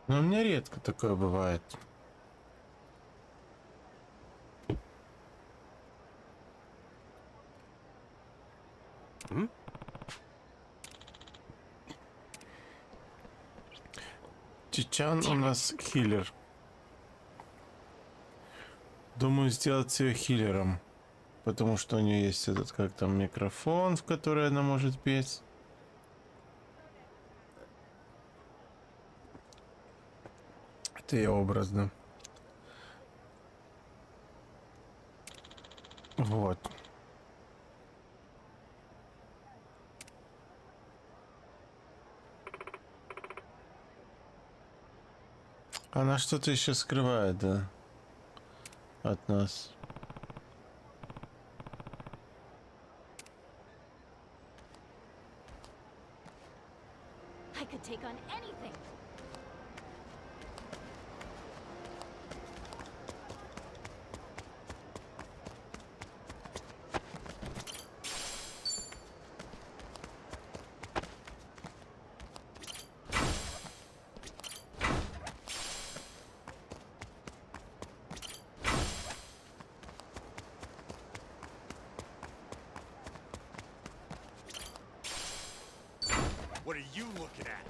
Но у меня редко такое бывает. Чичан у нас хиллер. Думаю, сделать ее хиллером. Потому что у нее есть этот, как там, микрофон, в который она может петь. Это я образно. Вот. Она что-то еще скрывает, да, от нас. I could take on anything. What are you looking at?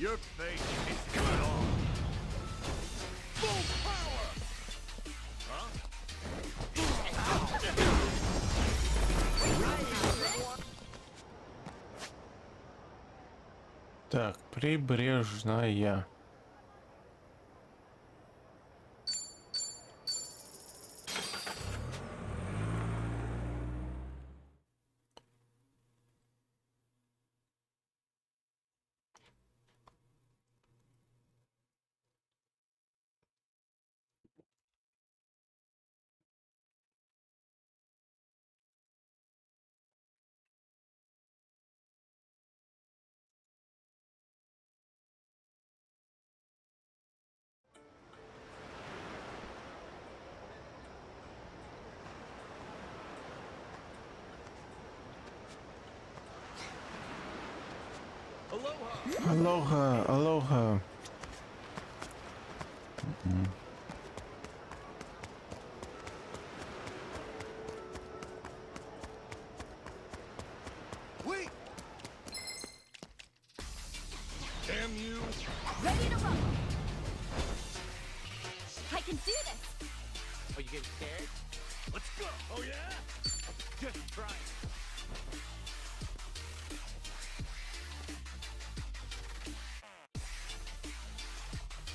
Your face is good on. Full power! Huh? Так, прибрежная. Aloha! Алоха, алоха. Wait! Damn you! Ready to rumble. I can do this. Are you getting scared? Let's go! Oh yeah? Just try it.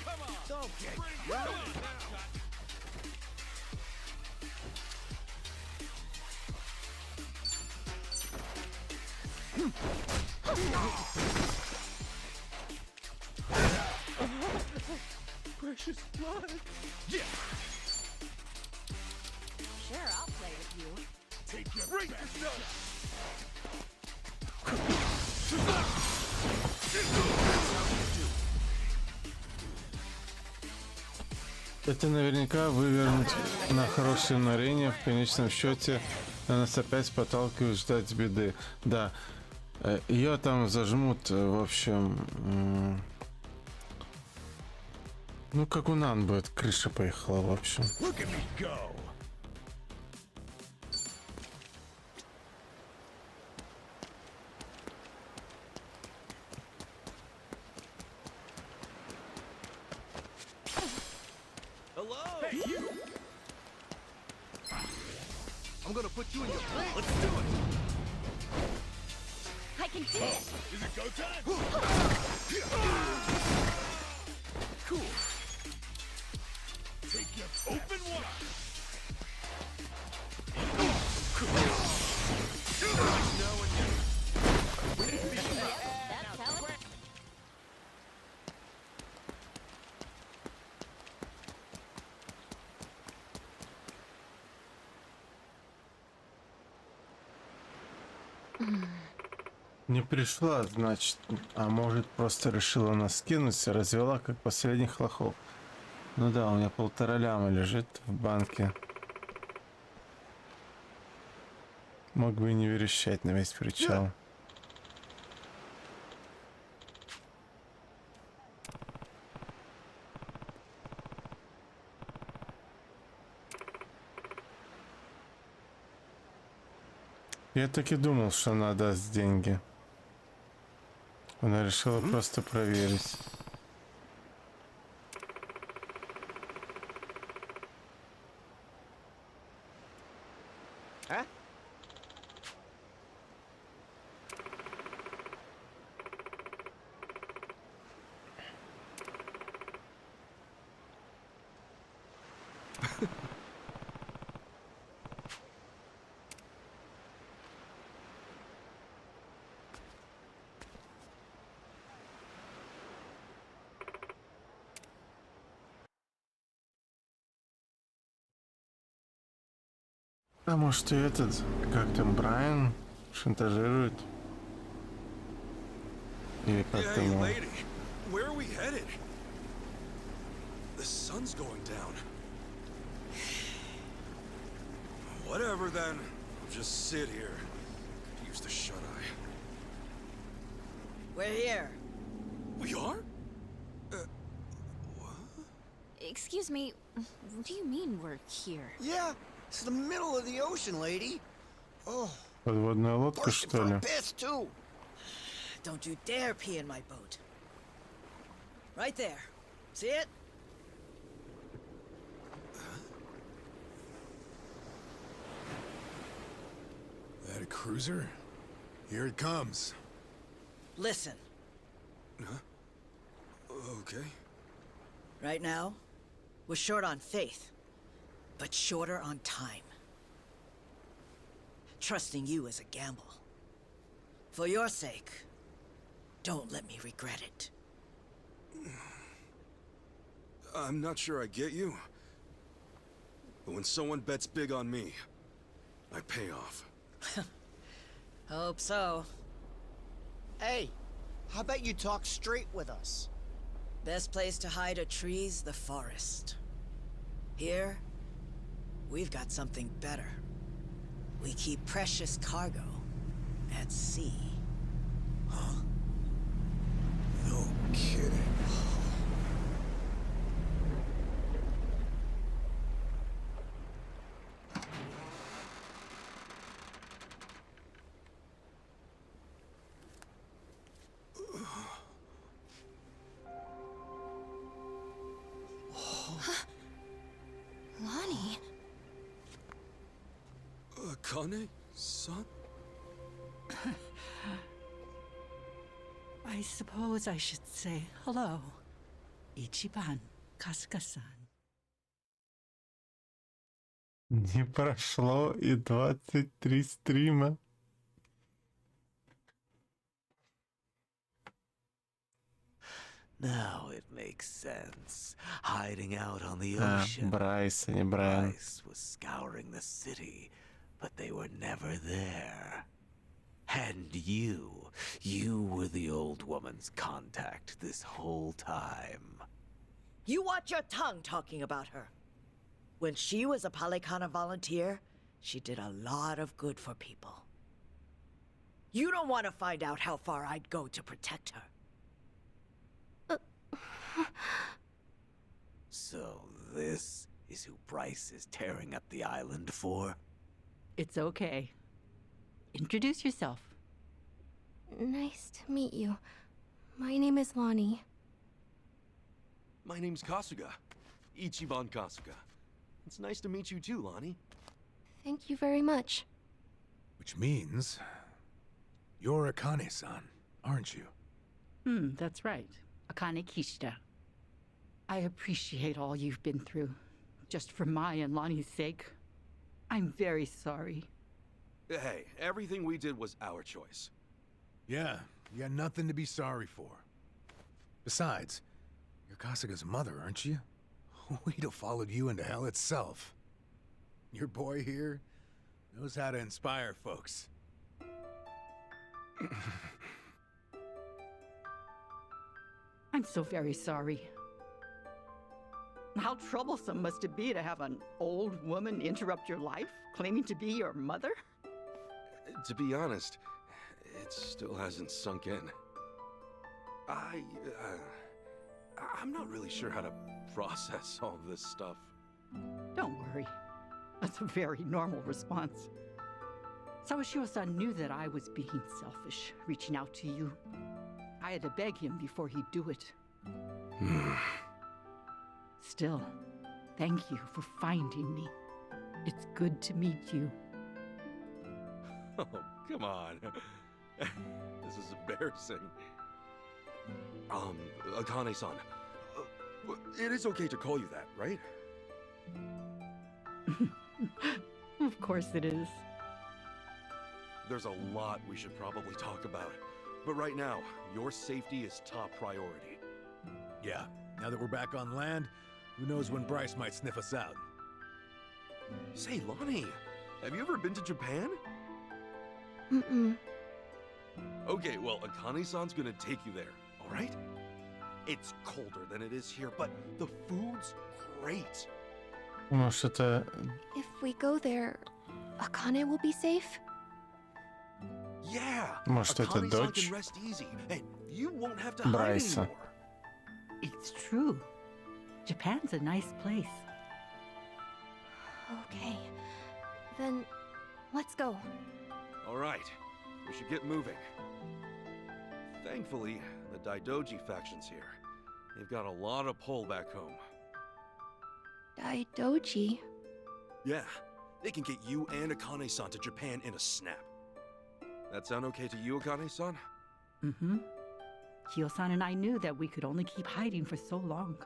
Come on! Don't get Bring it crushed. on now! Precious blood. Yeah! Sure, I'll play with you. Take your Break best yourself. Это наверняка вывернуть на хорошем арене. В конечном счете на нас опять подталкивают ждать беды. Да, ее там зажмут, в общем. Ну, как у Нан будет, крыша поехала, в общем. Look at me go! Hello. Hey, you! I'm gonna put you in your place. Let's do it! I can do this. Is it go time? Cool. Take your open wide. Nice knowing you. That's how it. Не пришла, значит, а может просто решила нас скинуть и развела как последних лохов. Ну да, у меня 1,5 ляма лежит в банке. Мог бы и не верещать на весь причал. Я так и думал, что она даст деньги. Она решила просто проверить. Huh? А может и этот, как там, Брайан шантажирует? Или как Hey, там его? lady, where are we headed? The sun's going down. Whatever then. I'll just sit here. Could use the shut-eye. We're here. We are? Excuse me, what do you mean we're here? Yeah, it's the middle of the ocean, lady. Oh, Подводная лодка, bursting что for ли? a piss, too. Don't you dare pee in my boat. Right there. See it? That a cruiser? Here it comes. Listen. Okay. Right now, we're short on faith, but shorter on time. Trusting you is a gamble. For your sake, don't let me regret it. I'm not sure I get you. But when someone bets big on me, I pay off. Hope so. Hey, how about you talk straight with us? Best place to hide a tree's the forest. Here, we've got something better. We keep precious cargo at sea. No kidding. Lonnie? Akane-san? I suppose I should say hello. Ichiban Kasuga-san. Не прошло и 23 стрима. Now it makes sense. Hiding out on the А, ocean. Брайс, а не Брайан. Bryce was scouring the city, but they were never there. And you were the old woman's contact this whole time. You watch your tongue talking about her. When she was a Palikana volunteer, she did a lot of good for people. You don't want to find out how far I'd go to protect her. So this is who Bryce is tearing up the island for? It's okay. Introduce yourself. Nice to meet you. My name is Lonnie. My name's Kasuga. Ichiban Kasuga. It's nice to meet you too, Lonnie. Thank you very much. Which means you're Akane-san, aren't you? That's right. Akane Kishida. I appreciate all you've been through. Just for my and Lonnie's sake. I'm very sorry. Hey, everything we did was our choice. Yeah, you got nothing to be sorry for. Besides, you're Kasuga's mother, aren't you? We'd have followed you into hell itself. Your boy here knows how to inspire folks. I'm so very sorry. How troublesome must it be to have an old woman interrupt your life, claiming to be your mother? To be honest, it still hasn't sunk in. I'm not really sure how to process all this stuff. Don't worry. That's a very normal response. Sawashiro-san knew that I was being selfish, reaching out to you. I had to beg him before he'd do it. Still, thank you for finding me. It's good to meet you. Oh, come on. This is embarrassing. Akane-san. It is okay to call you that, right? Of course it is. There's a lot we should probably talk about. But right now, your safety is top priority. Yeah, now that we're back on land, who knows when Bryce might sniff us out. Say, Lonnie, have you ever been to Japan? Mm-mm. Okay, well, Akane-san's gonna take you there, alright? It's colder than it is here, but the food's great. Может, это... If we go there, Akane will be safe? Yeah! Может, это Akane-san дочь can rest easy, and you won't have to hide Брайса. anymore. It's true. Japan's a nice place. Okay. Then, let's go. Alright, we should get moving. Thankfully, the Daidoji faction's here. They've got a lot of pull back home. Daidoji? Yeah, they can get you and Akane-san to Japan in a snap. That sound okay to you, Akane-san? Mm-hmm. Kyo-san and I knew that we could only keep hiding for so long.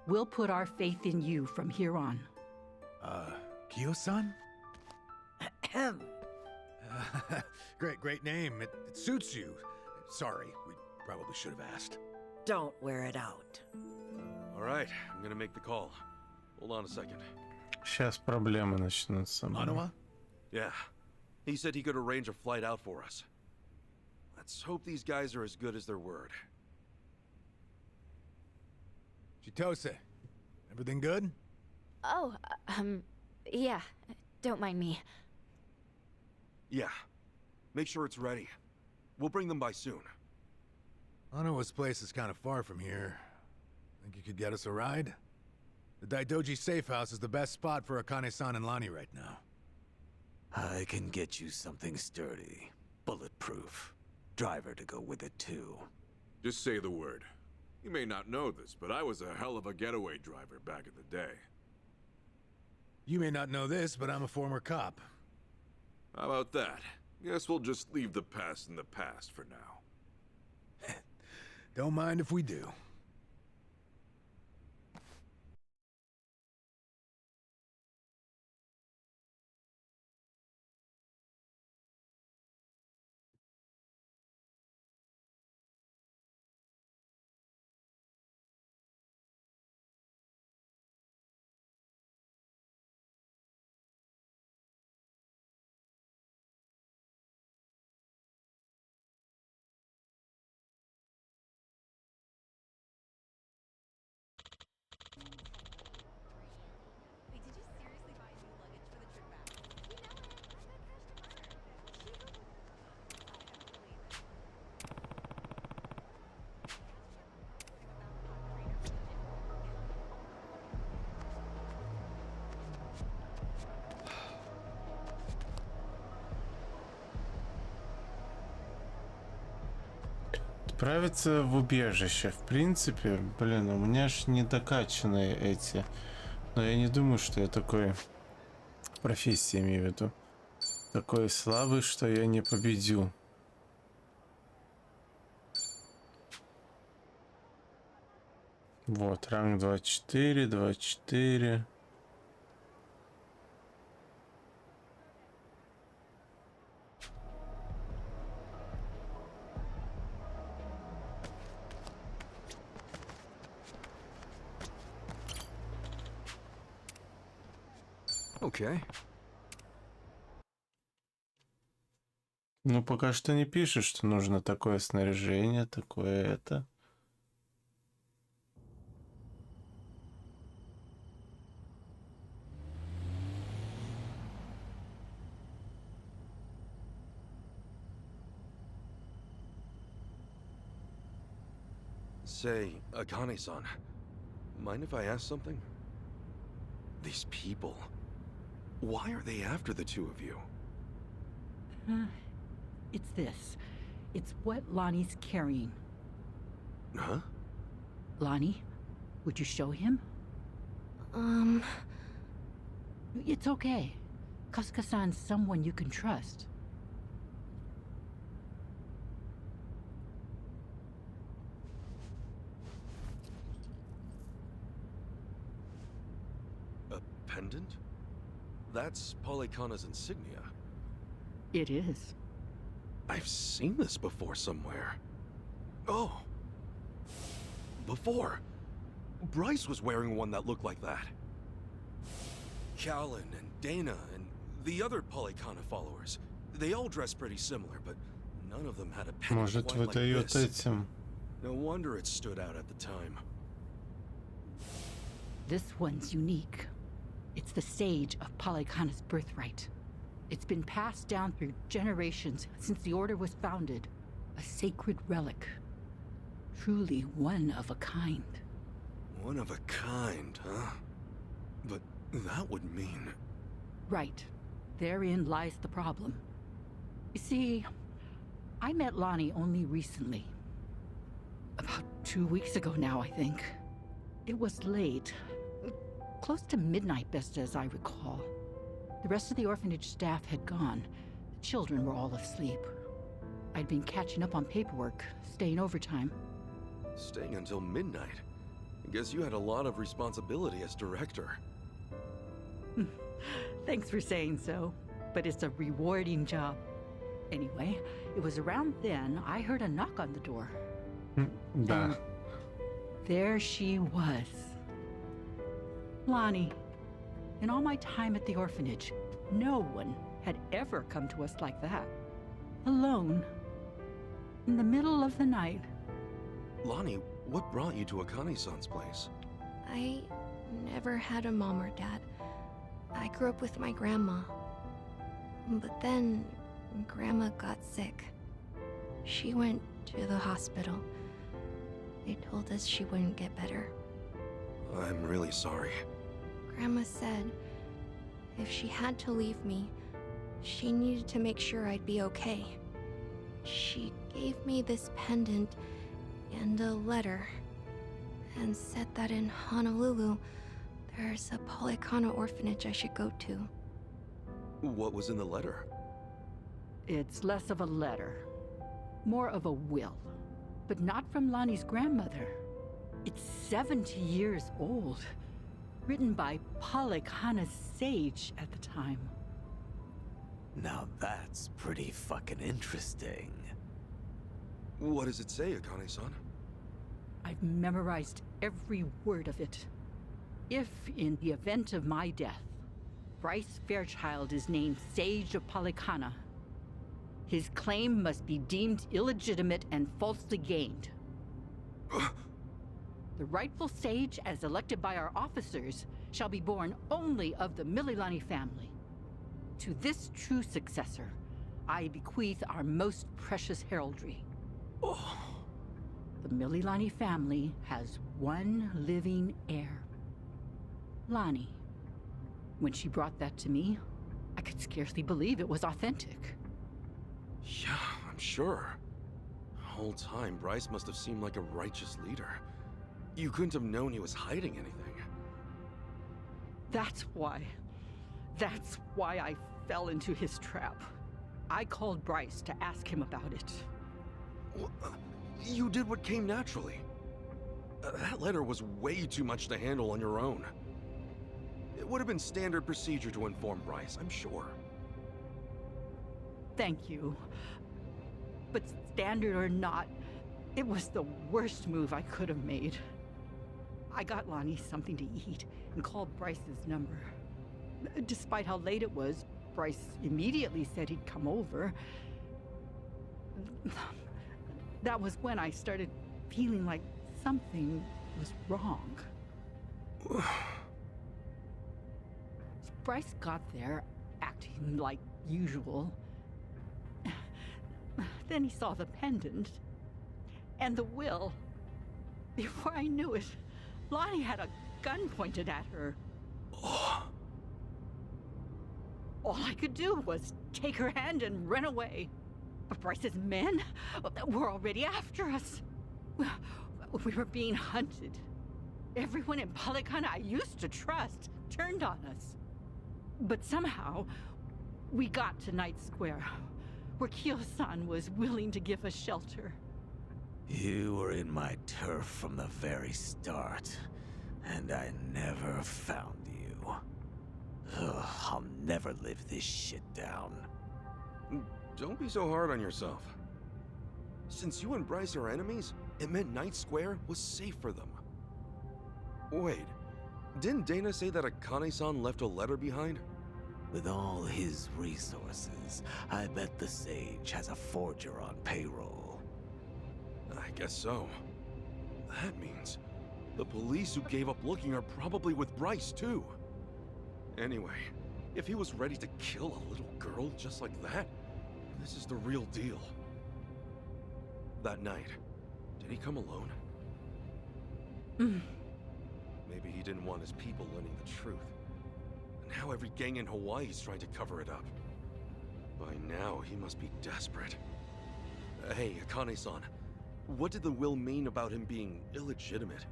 We'll put our faith in you from here on. Kyo-san? Ahem. Great name. It suits you. Sorry, we probably should have asked. Don't wear it out. Alright, I'm gonna make the call. Hold on a second. Сейчас проблемы начнутся. Manawa? Yeah, he said he could arrange a flight out for us. Let's hope these guys are as good as their word. Chitose, everything good? Oh, yeah. Don't mind me. Yeah, make sure it's ready. We'll bring them by soon. Manawa's place is kind of far from here. Think you could get us a ride? The Daidoji safe house is the best spot for Akane-san and Lani right now. I can get you something sturdy, bulletproof. Driver to go with it too. Just say the word. You may not know this, but I was a hell of a getaway driver back in the day. You may not know this, but I'm a former cop. How about that? Guess we'll just leave the past in the past for now. Don't mind if we do. Отправиться в убежище. В принципе, блин, у меня ж не докачанные эти. Но я не думаю, что я такой... Профессия имею в виду. Такой слабый, что я не победю. Вот, ранг 24, 24. Okay. Ну, пока что не пишет, что нужно такое снаряжение, такое это. Say, Akane-san, mind if I ask something? These people, why are they after the two of you? It's this. It's what Lonnie's carrying. Huh? Lonnie, would you show him? It's okay. Kasuga-san's someone you can trust. A pendant? That's Polykhana's insignia. It is. I've seen this before somewhere. Oh. Before. Bryce was wearing one that looked like that. Callan and Dana and the other Polykhana followers. They all dress pretty similar, but none of them had a pendant Может, quite like выдает this. этим. No wonder it stood out at the time. This one's unique. It's the sage of Polykhana's birthright. It's been passed down through generations since the Order was founded. A sacred relic. Truly one of a kind. One of a kind, huh? But that would mean... Right. Therein lies the problem. You see, I met Lonnie only recently. About 2 weeks ago now, I think. It was late. Close to midnight, best as I recall. The rest of the orphanage staff had gone. The children were all asleep. I'd been catching up on paperwork, staying overtime. Staying until midnight. I guess you had a lot of responsibility as director. Thanks for saying so, but it's a rewarding job. Anyway, it was around then I heard a knock on the door. Да. And there she was. Lonnie. In all my time at the orphanage, no one had ever come to us like that. Alone. In the middle of the night. Lonnie, what brought you to Akane-san's place? I never had a mom or dad. I grew up with my grandma. But then, Grandma got sick. She went to the hospital. They told us she wouldn't get better. I'm really sorry. Grandma said if she had to leave me, she needed to make sure I'd be okay. She gave me this pendant and a letter, and said that in Honolulu, there's a Polykhana orphanage I should go to. What was in the letter? It's less of a letter, more of a will. But not from Lonnie's grandmother. It's 70 years old. Written by Polykhana's sage at the time. Now that's pretty fucking interesting. What does it say, Akane-san? I've memorized every word of it. If, in the event of my death, Bryce Fairchild is named Sage of Polykhana, his claim must be deemed illegitimate and falsely gained. The rightful sage, as elected by our officers, shall be born only of the Mililani family. To this true successor, I bequeath our most precious heraldry. The Mililani family has one living heir. Lonnie. When she brought that to me, I could scarcely believe it was authentic. Yeah, I'm sure. The whole time, Bryce must have seemed like a righteous leader. You couldn't have known he was hiding anything. That's why I fell into his trap. I called Bryce to ask him about it. You did what came naturally. That letter was way too much to handle on your own. It would have been standard procedure to inform Bryce, I'm sure. Thank you. But standard or not, it was the worst move I could have made. I got Lonnie something to eat and called Bryce's number. Despite how late it was, Bryce immediately said he'd come over. That was when I started feeling like something was wrong. Bryce got there, acting like usual. Then he saw the pendant and the will. Before I knew it, Lonnie had a gun pointed at her. All I could do was take her hand and run away. But Bryce's men were already after us. We were being hunted. Everyone in Polycana I used to trust turned on us. But somehow, we got to Night Square, where Kyo-san was willing to give us shelter. You were in my turf from the very start, and I never found you. Ugh, I'll never live this shit down. Don't be so hard on yourself. Since you and Bryce are enemies, it meant Night Square was safe for them. Wait, didn't Dana say that Akane-san left a letter behind? With all his resources, I bet the Sage has a forger on payroll. I guess so. That means the police who gave up looking are probably with Bryce, too. Anyway, if he was ready to kill a little girl just like that, this is the real deal. That night, did he come alone? Maybe he didn't want his people learning the truth. Now every gang in Hawaii is trying to cover it up. By now, he must be desperate. Hey, Akane-san, what did the will mean about him being illegitimate?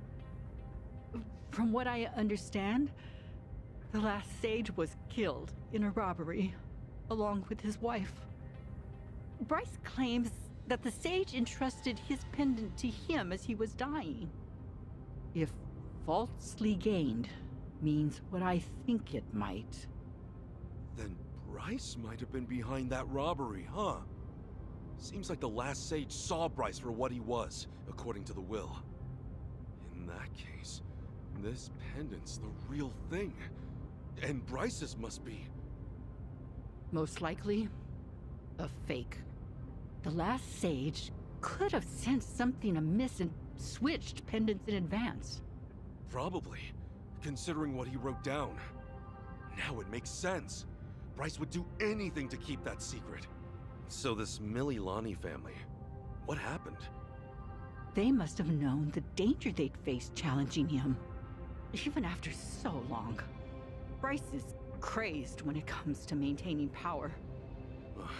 From what I understand, the last Sage was killed in a robbery, along with his wife. Bryce claims that the Sage entrusted his pendant to him as he was dying. If falsely gained means what I think it might. Then Bryce might have been behind that robbery, huh? Seems like the last Sage saw Bryce for what he was, according to the will. In that case, this pendant's the real thing. And Bryce's must be. Most likely, a fake. The last Sage could have sensed something amiss and switched pendants in advance. Probably, considering what he wrote down. Now it makes sense. Bryce would do anything to keep that secret. So this Mililani family, what happened? They must have known the danger they'd faced challenging him. Even after so long. Bryce is crazed when it comes to maintaining power.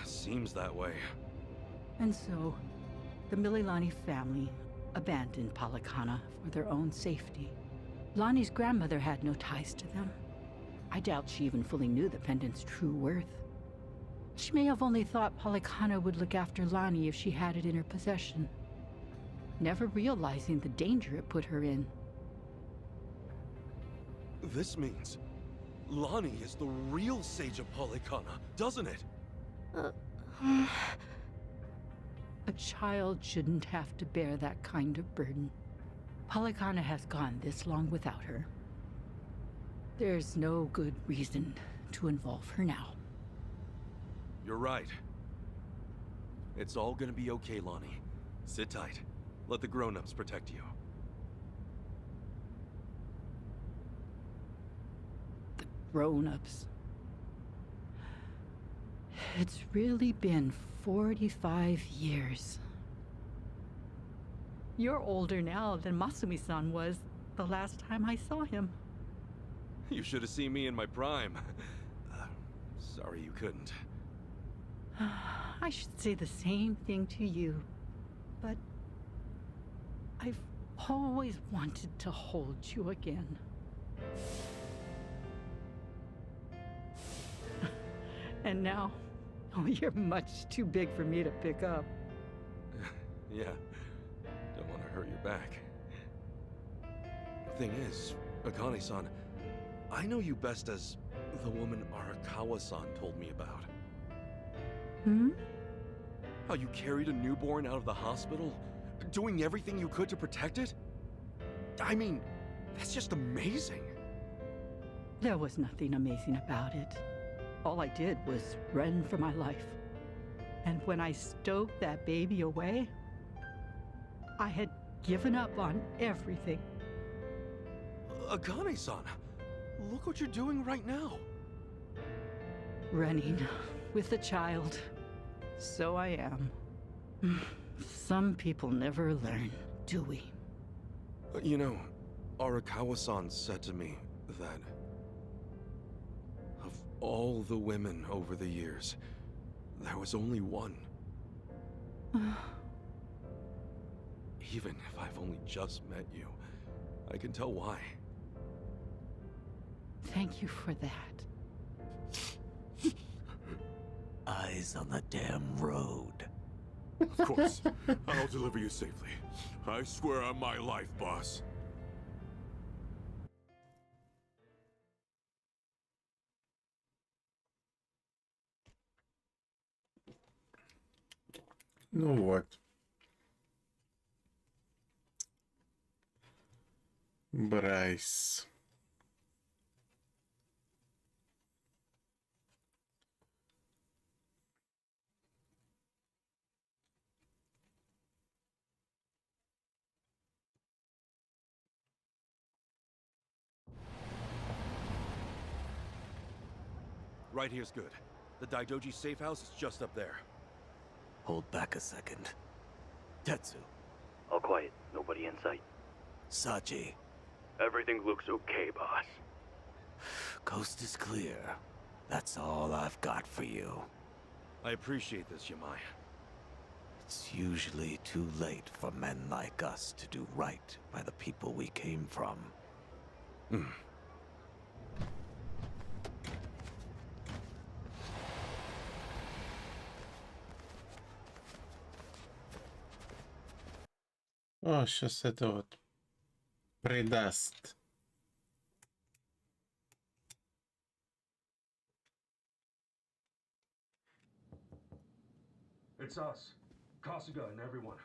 Seems that way. And so, the Mililani family abandoned Polycana for their own safety. Lonnie's grandmother had no ties to them. I doubt she even fully knew the pendant's true worth. She may have only thought Polycana would look after Lonnie if she had it in her possession, never realizing the danger it put her in. This means Lonnie is the real Sage of Polycana, doesn't it? A child shouldn't have to bear that kind of burden. Polycana has gone this long without her. There's no good reason to involve her now. You're right. It's all gonna be okay, Lonnie. Sit tight. Let the grown-ups protect you. The grown-ups. It's really been 45 years. You're older now than Masumi-san was the last time I saw him. You should have seen me in my prime. Sorry you couldn't. I should say the same thing to you, but I've always wanted to hold you again. And now, you're much too big for me to pick up. Yeah, don't want to hurt your back. Thing is, Akane-san, I know you best as the woman Arakawa-san told me about. Hmm? How you carried a newborn out of the hospital, doing everything you could to protect it? I mean, that's just amazing. There was nothing amazing about it. All I did was run for my life. And when I stowed that baby away, I had given up on everything. Akane-san, look what you're doing right now. Running with a child. So I am. Some people never learn, do we? You know, Arakawa-san said to me that all the women over the years, there was only one. Even if I've only just met you, I can tell why. Thank you for that. Eyes on the damn road. Of course. I'll deliver you safely. I swear on my life, boss. Ну вот. Брайс. Right here's good. The Daidoji safe house is just up there. Hold back a second. Tetsu. All quiet. Nobody in sight. Sachi. Everything looks okay, boss. Coast is clear. That's all I've got for you. I appreciate this, Yamai. It's usually too late for men like us to do right by the people we came from. О, сейчас это вот придаст. It's us. Kasuga and everyone.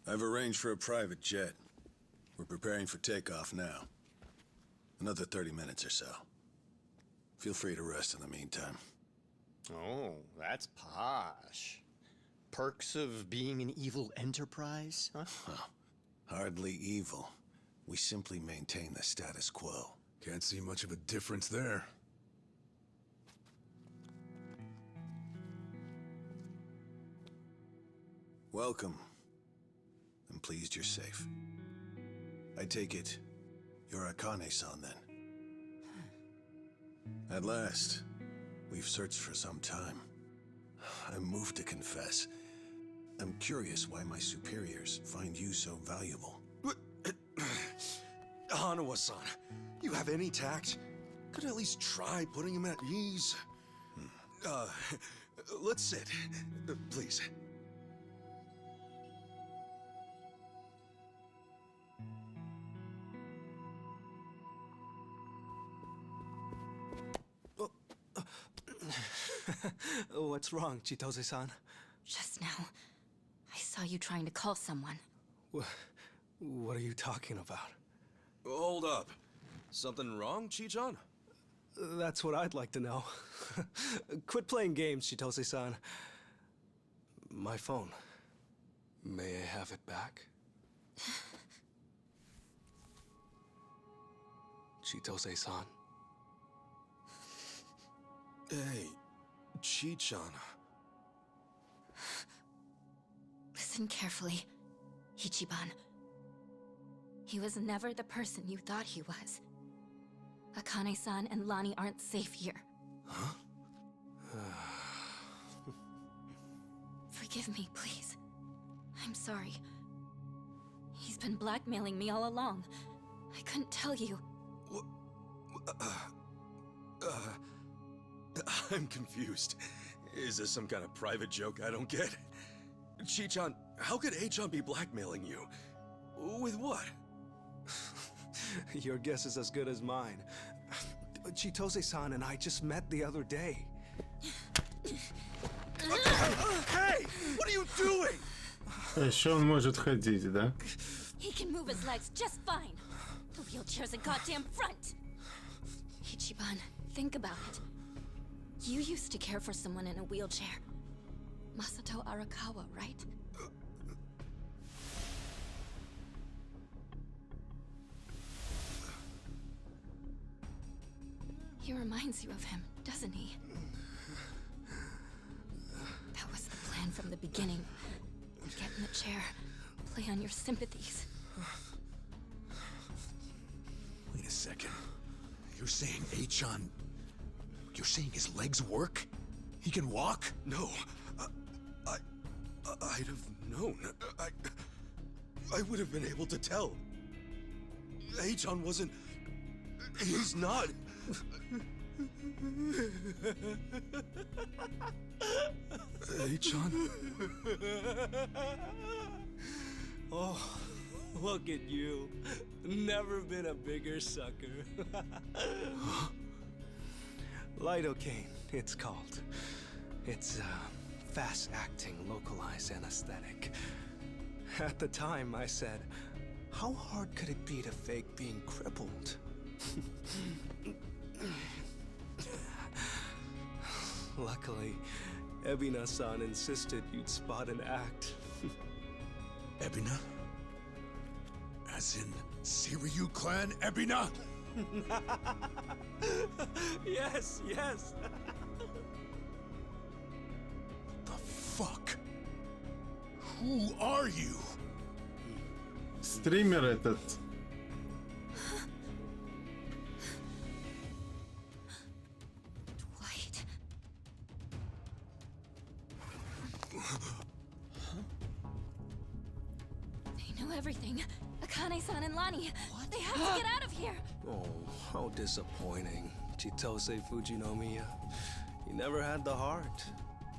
I've arranged for a private jet. We're preparing for takeoff now. Another 30 minutes or so. Feel free to rest in the meantime. Oh, that's posh. Perks of being an evil enterprise, huh? Well, hardly evil. We simply maintain the status quo. Can't see much of a difference there. Welcome. I'm pleased you're safe. I take it you're Akane-san then. At last, we've searched for some time. I'm moved to confess. I'm curious why my superiors find you so valuable. Hanawa-san, you have any tact? Could at least try putting him at ease. Let's sit. Please. What's wrong, Chitose-san? Just now, I saw you trying to call someone. What are you talking about? Hold up. Something wrong, Chi-chan? That's what I'd like to know. Quit playing games, Chitose-san. My phone. May I have it back? Chitose-san. Hey, Chi-chan. Listen carefully, Ichiban. He was never the person you thought he was. Akane-san and Lani aren't safe here. Huh? Forgive me, please. I'm sorry. He's been blackmailing me all along. I couldn't tell you. I'm confused. Is this some kind of private joke I don't get? Chi-chan, how could A-chan be blackmailing you? With what? Your guess is as good as mine. Chitose-san and I just met the other day. Hey! What are you doing? Еще он может ходить, да? He can move his legs just fine. The wheelchair's a goddamn front. Ichiban, think about it. You used to care for someone in a wheelchair. Masato Arakawa, right? He reminds you of him, doesn't he? That was the plan from the beginning. Get in the chair. Play on your sympathies. Wait a second. You're saying Achan... You're saying his legs work? He can walk? No. I'd have known. I would have been able to tell. Achan wasn't... He's not... Achan? Oh, look at you. Never been a bigger sucker. Lidocaine, it's called. It's a fast-acting, localized anesthetic. At the time, I said, how hard could it be to fake being crippled? Luckily, Ebina-san insisted you'd spot an act. Ebina? As in Siryu clan Ebina? Yes, yes. The fuck? Who are you? Стример этот. Dwight. They know everything. Akane-san and Lani. What? They have to get out of here. Oh, how disappointing. Chitose Fujinomiya. You never had the heart.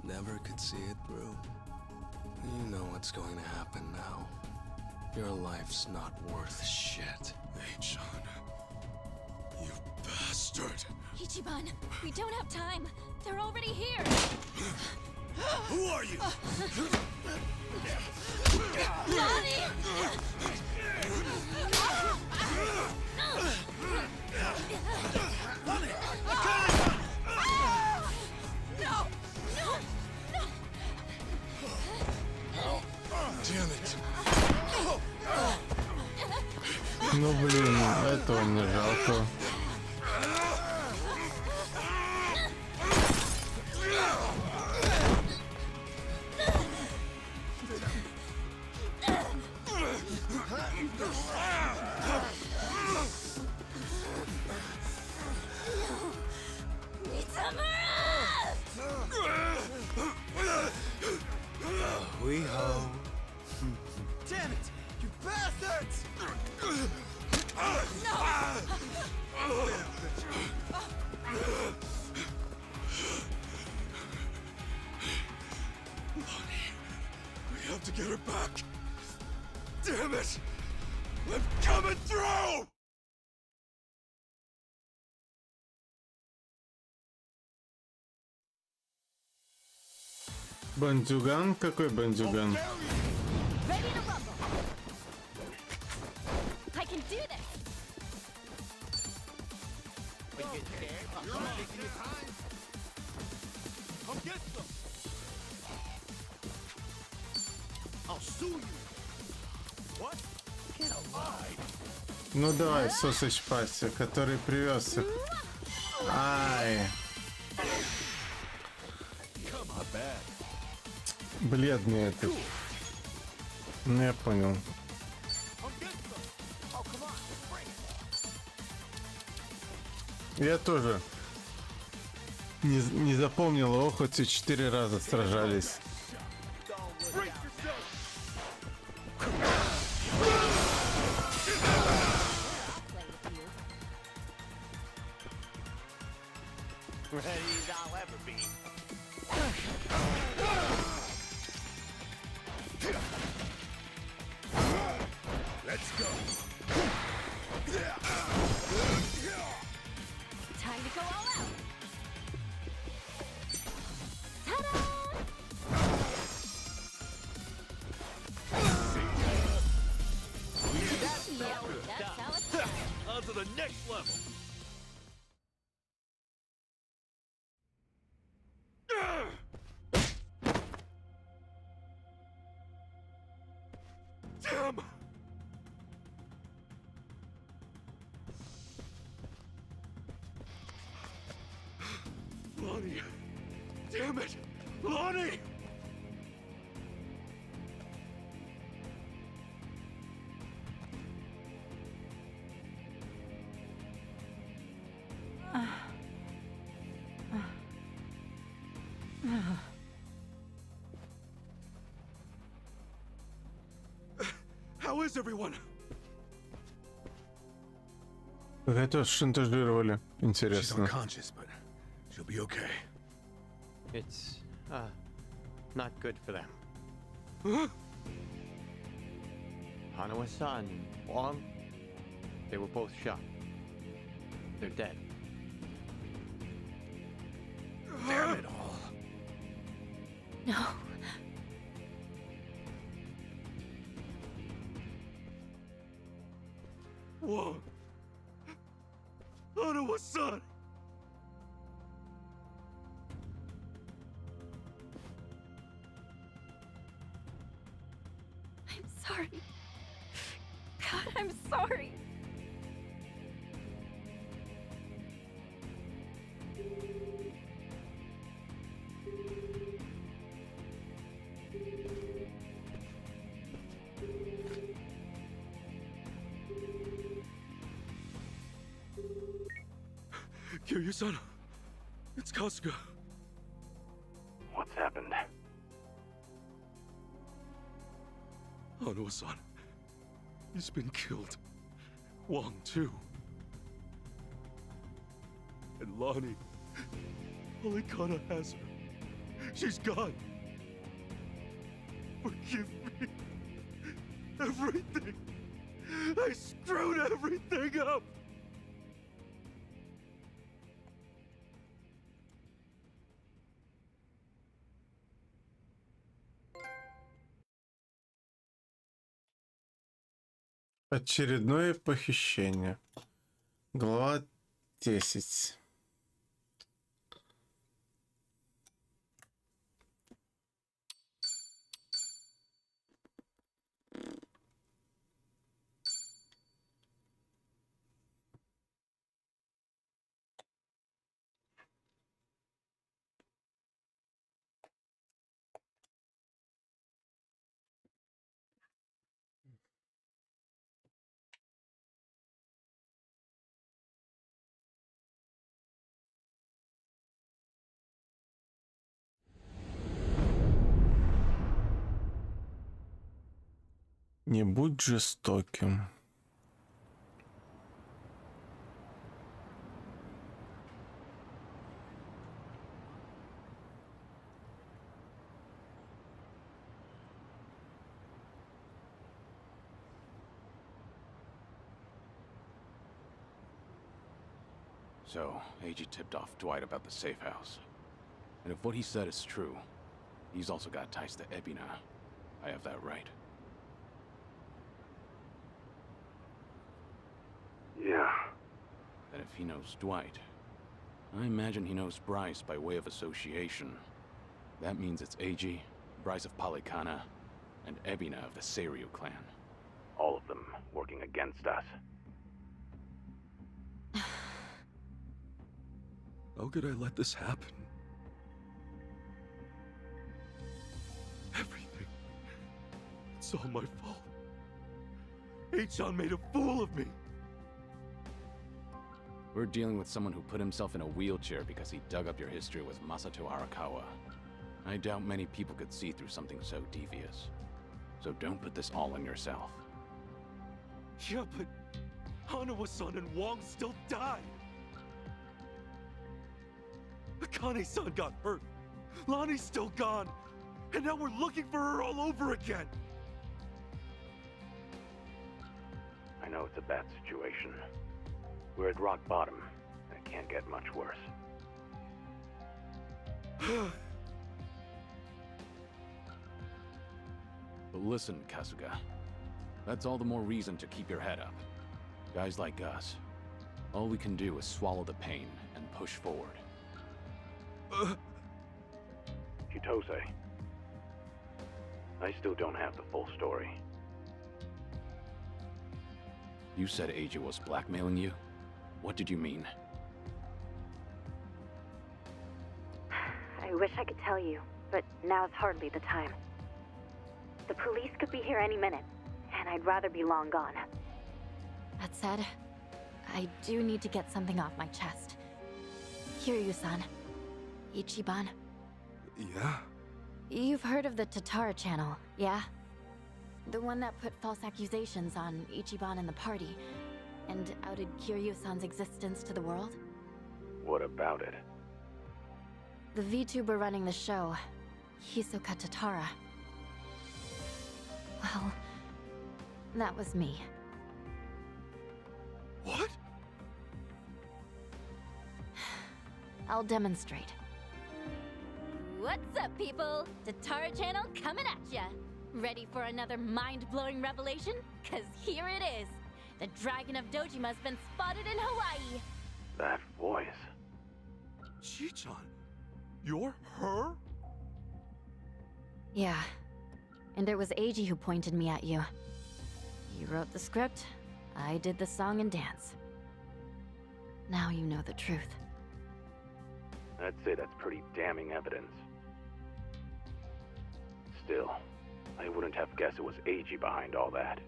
Never could see it through. You know what's going to happen now. Your life's not worth shit. Achan. You bastard. Ichiban, we don't have time. They're already here. Who are you? Lani! No! No! Damn it. Ну блин, этого мне жалко. We ho. Damn it! You bastards! Lonnie, we have to get her back. Damn it! I'm coming through! Бандюган? Какой бандюган? Ready to rumble. I can do this. Come get them! I'll sue you! What? Get alive! Ну давай, сосыч пасти, который привез их. Ай. Бледный этот. Ну я понял. Я тоже не запомнил его, хоть и 4 раза сражались. Ready as I'll ever be. Let's go! Time to go all out. Ta-da! That's how it's done. On to the next level! Damn! Lonnie! Damn it! Lonnie! How is everyone? Как это шантажировали? She's Интересно. unconscious, but she'll be okay. It's, not good for them. Huh? Hanawa-san and Wong, they were both shot. They're dead. Damn it all. No. Whoa. Hanawa-san! I'm sorry. God, I'm sorry. Kiryu-san, it's Kasuga. What's happened? Hanawa-san, he's been killed. Wong, too. And Lonnie, Polycana has her. She's gone. Forgive me. Everything. I screwed everything up. Очередное похищение. Глава 10. Не будь жестоким. So, AG tipped off Dwight about the safe house. And if what he said is true, he's also got ties to Ebina. I have that right. Yeah. And if he knows Dwight, I imagine he knows Bryce by way of association. That means it's AG, Bryce of Polycana, and Ebina of the Seiryu clan. All of them working against us. How could I let this happen? Everything. It's all my fault. H-chan made a fool of me. We're dealing with someone who put himself in a wheelchair because he dug up your history with Masato Arakawa. I doubt many people could see through something so devious. So don't put this all on yourself. Yeah, but Hanawa-san and Wong still died. Akane-san got hurt. Lonnie's still gone. And now we're looking for her all over again. I know it's a bad situation. We're at rock bottom, and it can't get much worse. But listen, Kasuga. That's all the more reason to keep your head up. Guys like us, all we can do is swallow the pain and push forward. Chitose. I still don't have the full story. You said AJ was blackmailing you? What did you mean? I wish I could tell you, but now's hardly the time. The police could be here any minute, and I'd rather be long gone. That said, I do need to get something off my chest. Kiryu-san. Ichiban. Yeah? You've heard of the Tatara channel, yeah? The one that put false accusations on Ichiban and the party, and outed Kiryu-san's existence to the world? What about it? The VTuber running the show, Hisoka Tatara. Well, that was me. What? I'll demonstrate. What's up, people? Tatara Channel coming at ya! Ready for another mind-blowing revelation? Cause here it is! The Dragon of Dojima's been spotted in Hawaii! That voice. Chi-chan, you're her? Yeah. And it was Eiji who pointed me at you. He wrote the script, I did the song and dance. Now you know the truth. I'd say that's pretty damning evidence. Still, I wouldn't have guessed it was Eiji behind all that.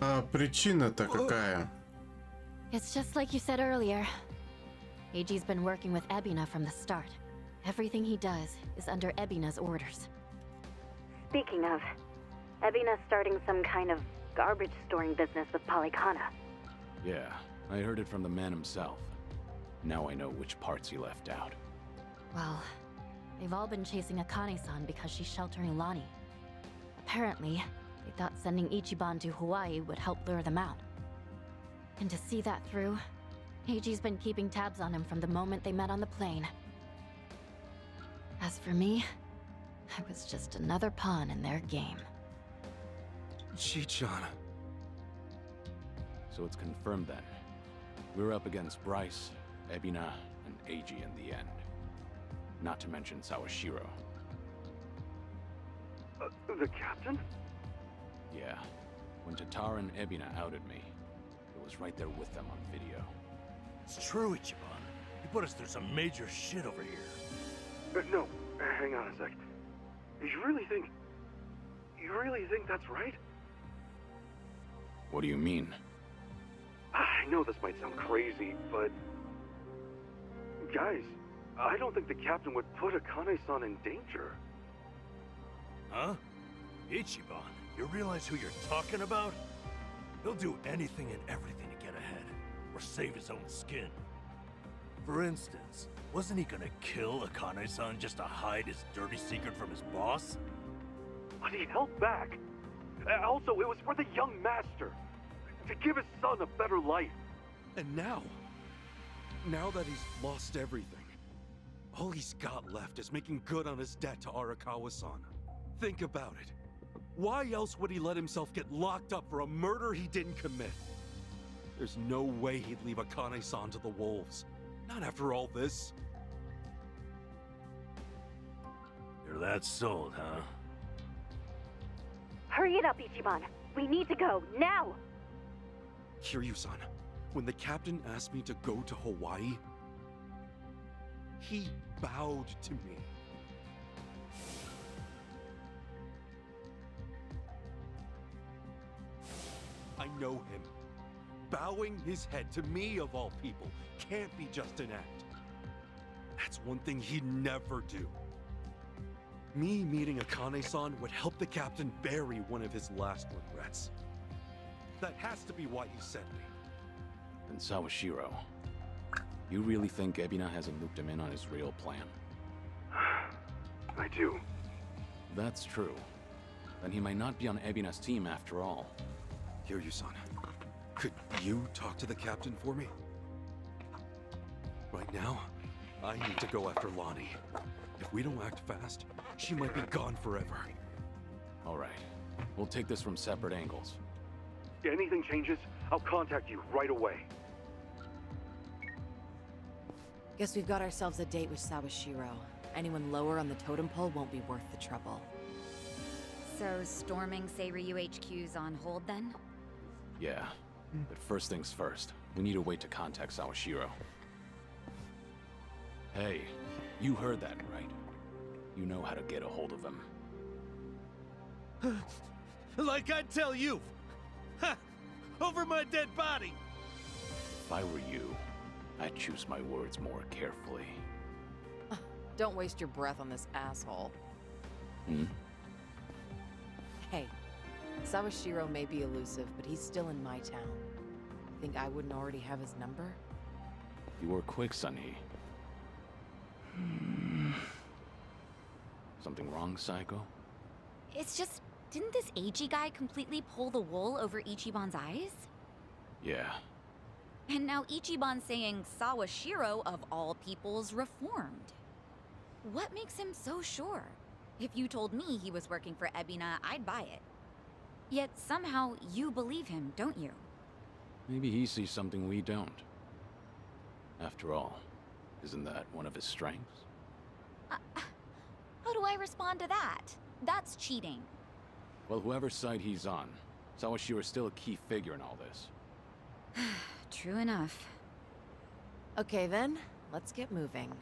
А причина-то какая? It's just like you said earlier. Eiji's been working with Ebina from the start. Everything he does is under Ebina's orders. Speaking of, Ebina's starting some kind of garbage storing business with Polycana. Yeah, I heard it from the man himself. Now I know which parts he left out. Well, they've all been chasing Akane-san because she's sheltering Lonnie. Apparently, they thought sending Ichiban to Hawaii would help lure them out. And to see that through, Eiji's been keeping tabs on him from the moment they met on the plane. As for me, I was just another pawn in their game. Chi-chan. So it's confirmed then. We're up against Bryce, Ebina, and Eiji in the end. Not to mention Sawashiro. The captain? Yeah. When Tatara and Ebina outed me, it was right there with them on video. It's true, Ichiban. You put us through some major shit over here. No, hang on a sec. You really think that's right? What do you mean? I know this might sound crazy, but... Guys, I don't think the captain would put Akane-san in danger. Huh? Ichiban, you realize who you're talking about? He'll do anything and everything to get ahead, or save his own skin. For instance, wasn't he gonna kill Akane-san just to hide his dirty secret from his boss? But he held back. Also, it was for the young master. To give his son a better life. And now that he's lost everything, all he's got left is making good on his debt to Arakawa-san. Think about it. Why else would he let himself get locked up for a murder he didn't commit? There's no way he'd leave Akane-san to the wolves. Not after all this. You're that sold, huh? Hurry it up, Ichiban. We need to go, now! Kiryu-san, when the captain asked me to go to Hawaii, he bowed to me. I know him. Bowing his head to me, of all people, can't be just an act. That's one thing he'd never do. Me meeting Akane-san would help the captain bury one of his last regrets. That has to be why he sent me. And Sawashiro, you really think Ebina hasn't looped him in on his real plan? I do. That's true. Then he might not be on Ebina's team after all. Kiryu-san, could you talk to the captain for me? Right now, I need to go after Lonnie. If we don't act fast, she might be gone forever. All right. We'll take this from separate angles. If anything changes, I'll contact you right away. Guess we've got ourselves a date with Sawashiro. Anyone lower on the totem pole won't be worth the trouble. So, storming Seiryu HQ's on hold then? Yeah. But first things first, we need a way to contact Sawashiro. Hey, you heard that, right? You know how to get a hold of him. Like I'd tell you! Ha! Over my dead body! If I were you, I'd choose my words more carefully. Don't waste your breath on this asshole. Hmm? Hey, Sawashiro may be elusive, but he's still in my town. Think I wouldn't already have his number? You were quick, Sunny. Something wrong, Psycho? It's just, didn't this Eiji guy completely pull the wool over Ichiban's eyes? Yeah. And now Ichiban's saying Sawashiro, of all peoples, reformed. What makes him so sure? If you told me he was working for Ebina, I'd buy it. Yet somehow you believe him, don't you? Maybe he sees something we don't. After all, isn't that one of his strengths? How do I respond to that? That's cheating. Well, whoever side he's on, Sawashiro's still a key figure in all this. True enough. Okay then, let's get moving.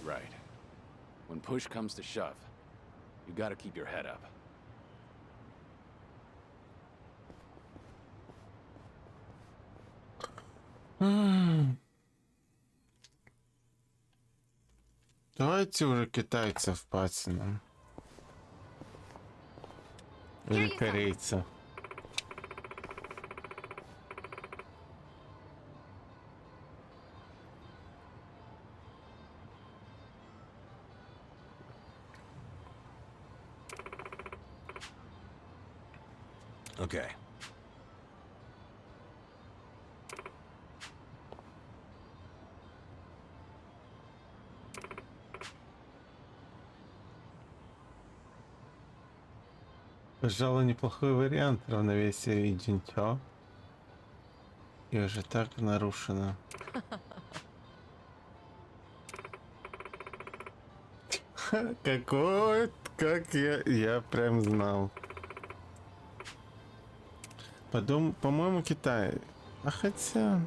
Right. When push comes to shove, you gotta keep your head up. Давайте уже китайцев патином. Или корейца. Okay. Пожалуй, неплохой вариант равновесия и джинтё. И уже так нарушено. Какой, как я прям знал. По-моему, Китай. А хотя...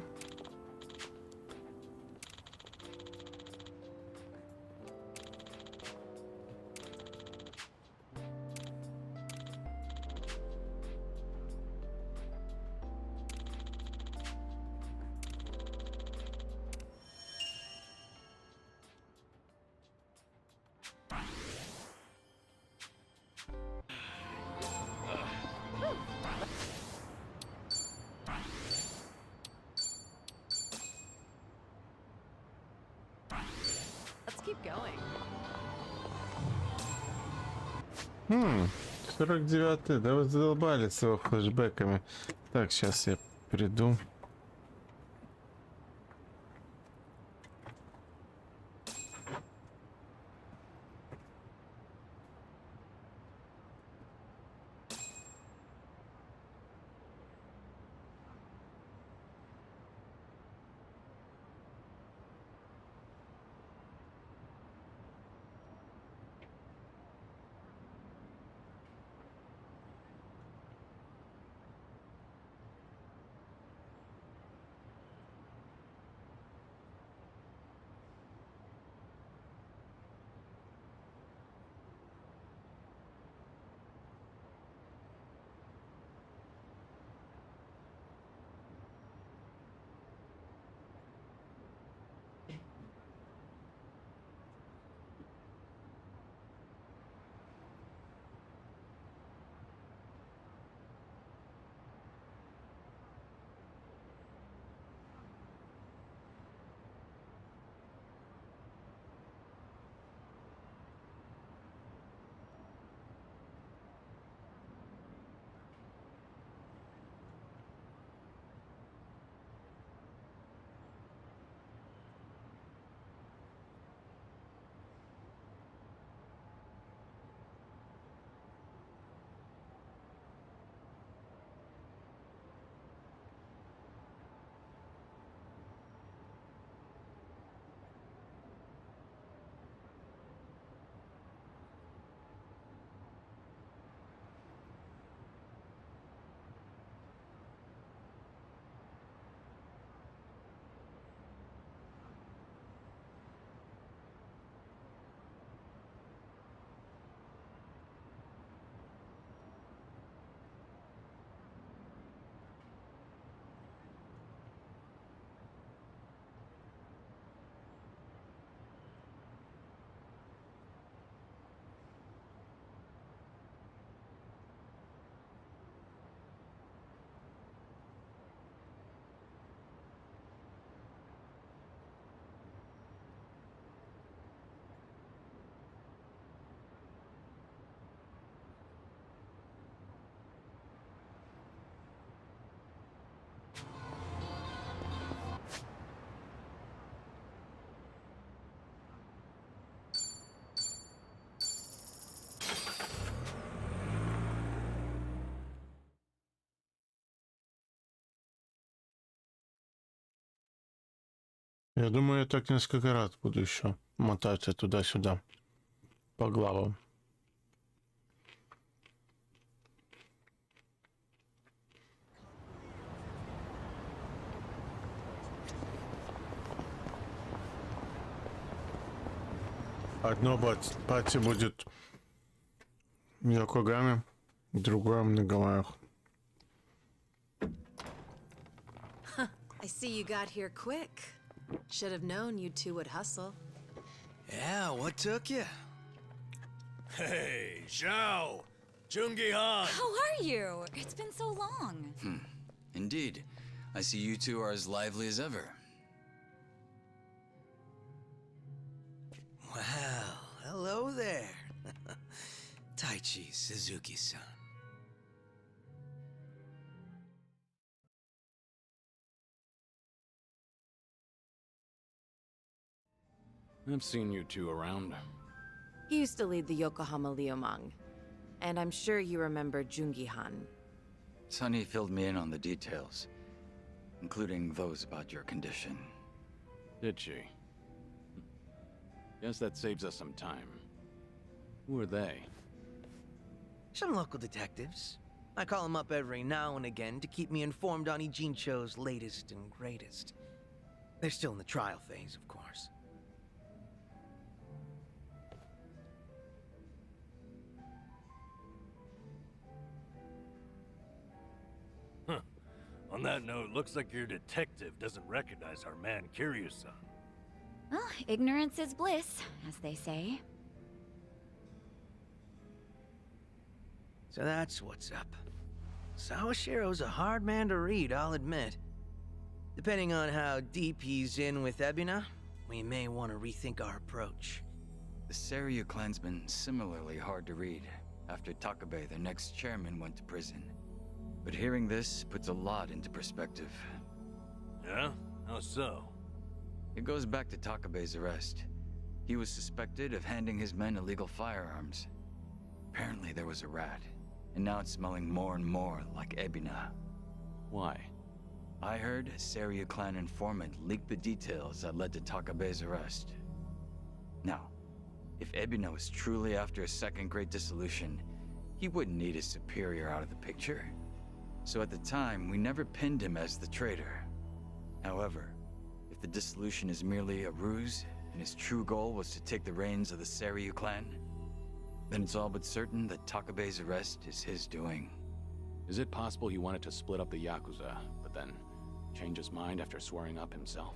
Let's keep going. 49-й, да вы задолбали с его флешбэками. Так, сейчас я приду. Я думаю, я так несколько раз буду еще мотаться туда-сюда по главам. Одно пати будет в Йокогаме, другое на Гавайях. I see you got here quick. Should have known you two would hustle. Yeah, what took you? Hey, Zhao! Jungi-han! How are you? It's been so long. Indeed. I see you two are as lively as ever. Well, hello there. Taichi Suzuki-san. I've seen you two around. He used to lead the Yokohama Liumang. And I'm sure you remember Jungi-han. Sunny filled me in on the details, including those about your condition. Did she? Guess that saves us some time. Who are they? Some local detectives. I call them up every now and again to keep me informed on Ijincho's latest and greatest. They're still in the trial phase, of course. On that note, looks like your detective doesn't recognize our man Kiryu-san. Well, ignorance is bliss, as they say. So that's what's up. Sawashiro's a hard man to read, I'll admit. Depending on how deep he's in with Ebina, we may want to rethink our approach. The Seiryu clan's been similarly hard to read after Takabe, their next chairman, went to prison. But hearing this puts a lot into perspective. Yeah? How so? It goes back to Takabe's arrest. He was suspected of handing his men illegal firearms. Apparently there was a rat, and now it's smelling more and more like Ebina. Why? I heard a Seiryu clan informant leaked the details that led to Takabe's arrest. Now, if Ebina was truly after a second great dissolution, he wouldn't need his superior out of the picture. So at the time, we never pinned him as the traitor. However, if the dissolution is merely a ruse, and his true goal was to take the reins of the Seiryu clan, then it's all but certain that Takabe's arrest is his doing. Is it possible he wanted to split up the Yakuza, but then change his mind after swearing up himself?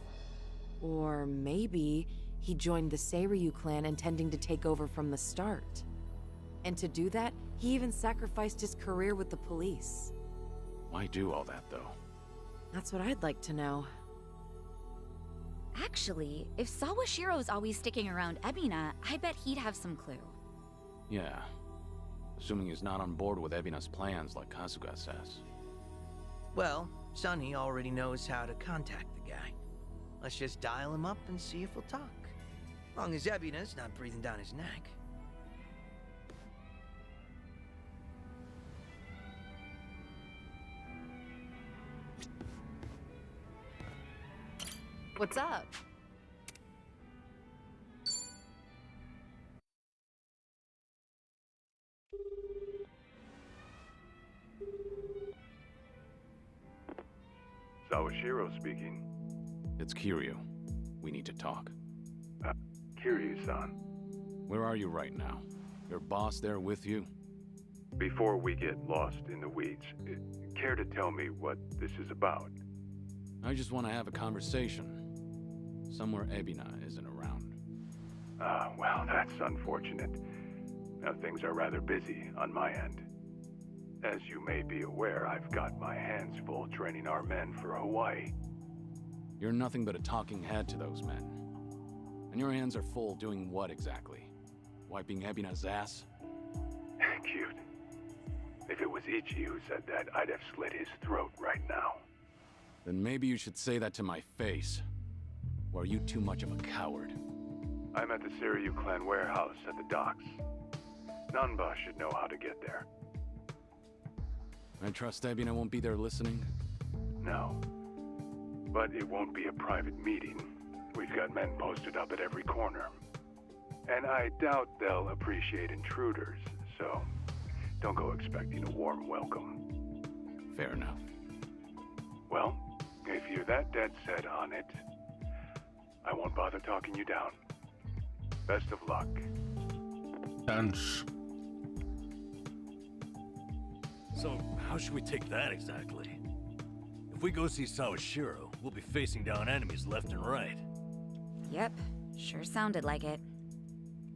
Or maybe he joined the Seiryu clan intending to take over from the start. And to do that, he even sacrificed his career with the police. Why do all that, though? That's what I'd like to know. Actually, if Sawashiro's always sticking around Ebina, I bet he'd have some clue. Yeah. Assuming he's not on board with Ebina's plans like Kasuga says. Well, Sunny already knows how to contact the guy. Let's just dial him up and see if he'll talk. Long as Ebina's not breathing down his neck. What's up? Sawashiro speaking. It's Kiryu. We need to talk. Kiryu-san. Where are you right now? Your boss there with you? Before we get lost in the weeds, care to tell me what this is about? I just want to have a conversation. Somewhere Ebina isn't around. Well, that's unfortunate. Now, things are rather busy on my end. As you may be aware, I've got my hands full training our men for Hawaii. You're nothing but a talking head to those men. And your hands are full doing what exactly? Wiping Ebina's ass? Cute. If it was Ichi who said that, I'd have slit his throat right now. Then maybe you should say that to my face. Or are you too much of a coward? I'm at the Seiryu clan warehouse at the docks. Nanba should know how to get there. I trust Ebina won't be there listening? No. But it won't be a private meeting. We He's got men posted up at every corner. And I doubt they'll appreciate intruders, so don't go expecting a warm welcome. Fair enough. Well, if you're that dead set on it, I won't bother talking you down. Best of luck. Thanks. So, how should we take that exactly? If we go see Sawashiro, we'll be facing down enemies left and right. Yep, sure sounded like it.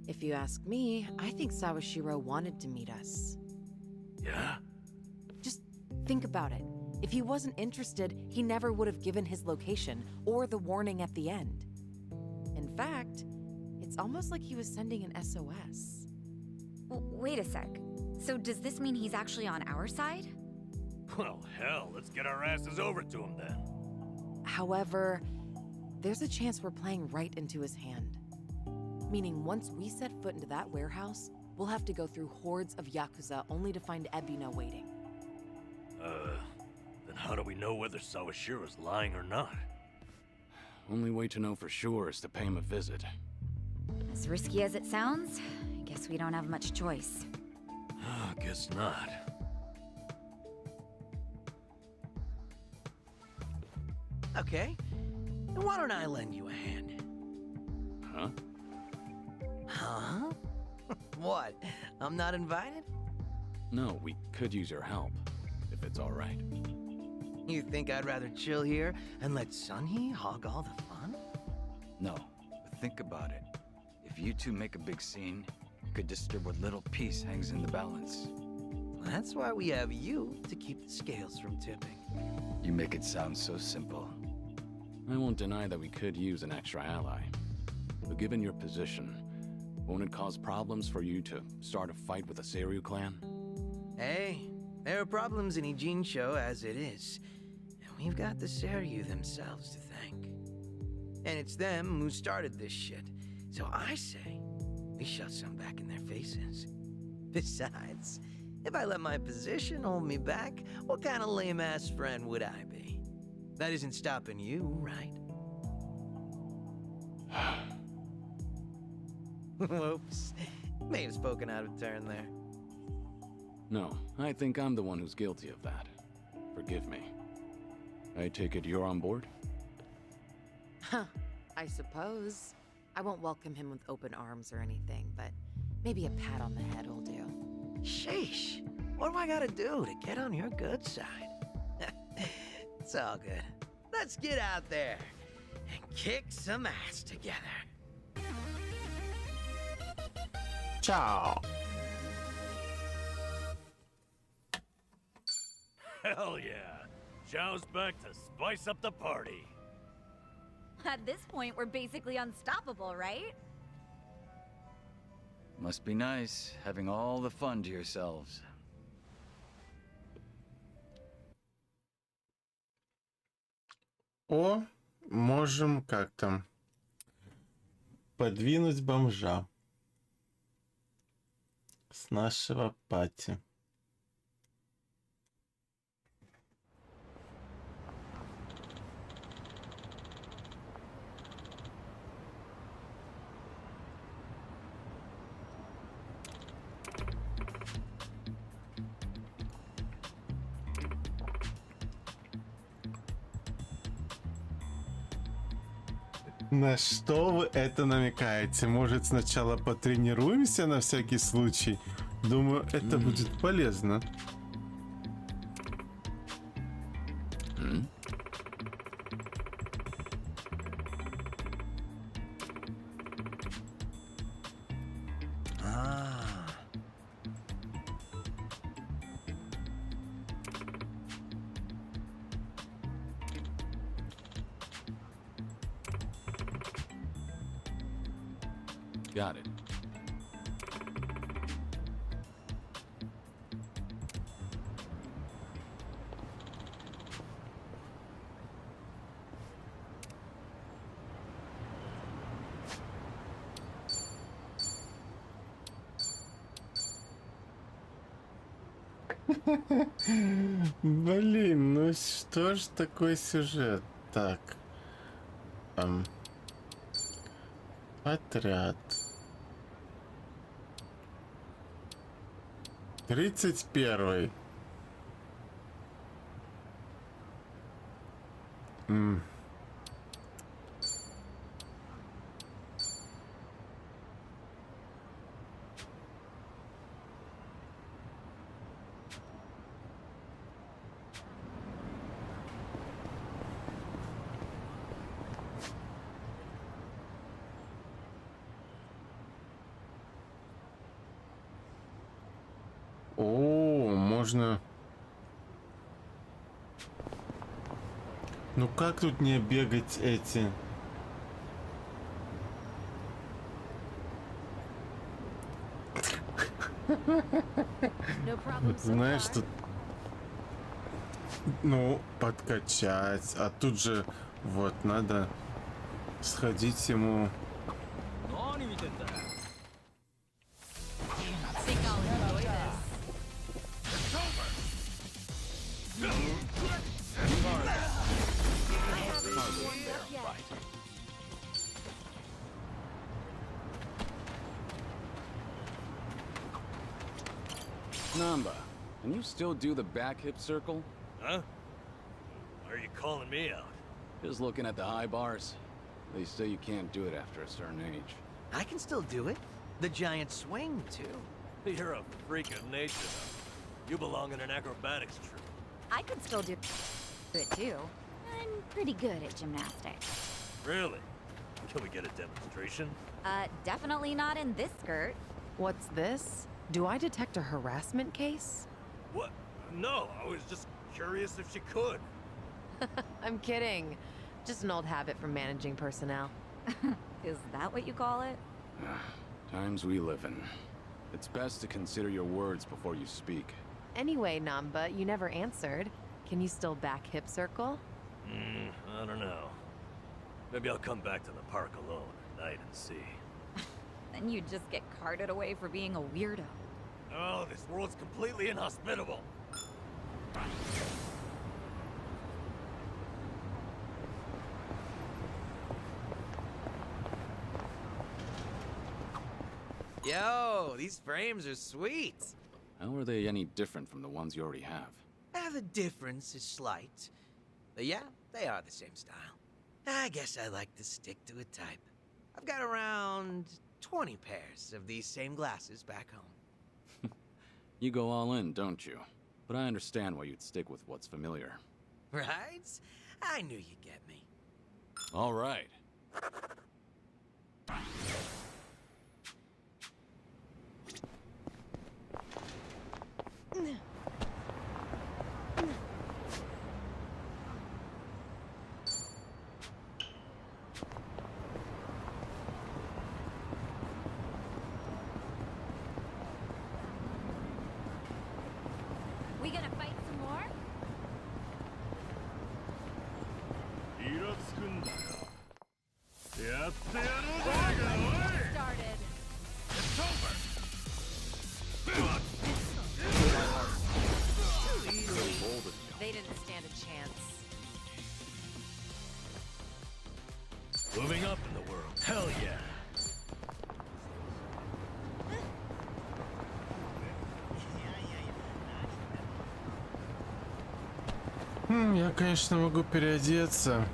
If you ask me, I think Sawashiro wanted to meet us. Yeah? Just think about it. If he wasn't interested, he never would have given his location or the warning at the end. In fact, it's almost like he was sending an SOS. Wait a sec. So does this mean he's actually on our side? Well, hell, let's get our asses over to him then. However, there's a chance we're playing right into his hand. Meaning once we set foot into that warehouse, we'll have to go through hordes of Yakuza only to find Ebina waiting. Then how do we know whether Sawashiro's lying or not? Only way to know for sure is to pay him a visit. As risky as it sounds, I guess we don't have much choice. Guess not. Okay, then why don't I lend you a hand? Huh? Huh? What? I'm not invited? No, we could use your help, if it's all right. You think I'd rather chill here and let Sunhee hog all the fun? No, but think about it. If you two make a big scene, it could disturb what little piece hangs in the balance. That's why we have you to keep the scales from tipping. You make it sound so simple. I won't deny that we could use an extra ally. But given your position, won't it cause problems for you to start a fight with the Seiryu clan? Hey, there are problems in Ijincho as it is. And we've got the Seiryu themselves to thank. And it's them who started this shit. So I say, we shove some back in their faces. Besides, if I let my position hold me back, what kind of lame-ass friend would I be? That isn't stopping you, right? Whoops. May have spoken out of turn there. No, I think I'm the one who's guilty of that. Forgive me. I take it you're on board? Huh, I suppose. I won't welcome him with open arms or anything, but maybe a pat on the head will do. Sheesh. What do I gotta do to get on your good side? It's all good. Let's get out there and kick some ass together. Ciao. Hell yeah. Zhao's back to spice up the party. At this point, we're basically unstoppable, right? Must be nice, having all the fun to yourselves. О, можем как там подвинуть бомжа с нашего пати. На что вы это намекаете? Может, сначала потренируемся на всякий случай? Думаю, это будет полезно. Got it. Блин, ну что ж такой сюжет? Так. Отряд. 31. О, можно... Ну как тут не бегать эти? Знаешь, тут... Ну, подкачать. А тут же, вот, надо сходить ему... Namba, can you still do the back hip circle? Huh? Why are you calling me out? Just looking at the high bars. They say you can't do it after a certain age. I can still do it. The giant swing, too. You're a freak of nature. You belong in an acrobatics troupe. I could still do it too. I'm pretty good at gymnastics. Really? Can we get a demonstration? Definitely not in this skirt. What's this? Do I detect a harassment case? What? No, I was just curious if she could. I'm kidding. Just an old habit from managing personnel. Is that what you call it? Times we live in. It's best to consider your words before you speak. Anyway, Namba, you never answered. Can you still back hip circle? I don't know. Maybe I'll come back to the park alone at night and see. Then you'd just get carted away for being a weirdo. Oh, this world's completely inhospitable. Yo, these frames are sweet. How are they any different from the ones you already have? The difference is slight. But yeah, they are the same style. I guess I like to stick to a type. I've got around 20 pairs of these same glasses back home. You go all in, don't you? But I understand why you'd stick with what's familiar. Right? I knew you'd get me. All right. We gonna fight some more? Started. It's over. They didn't stand a chance. Moving up in the world. Hell yeah. Я, конечно, могу переодеться.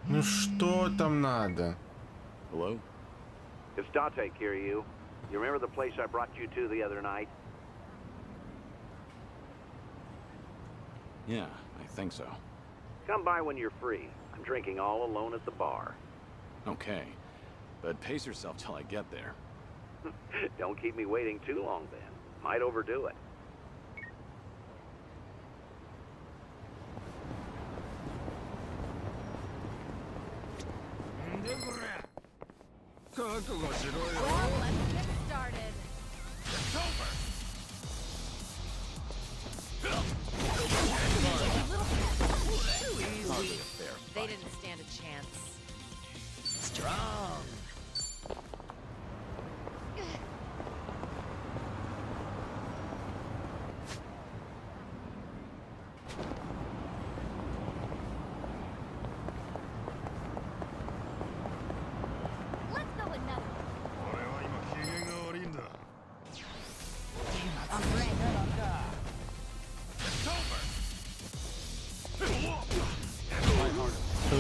Ну что там надо? Hello? It's Date, Kiryu. You remember the place I brought you to the other night? Yeah, I think so. Come by when you're free. I'm drinking all alone at the bar. Okay, but pace yourself till I get there. Don't keep me waiting too long then. Might overdo it. Let's get started. It's over. They didn't stand a chance. Strong.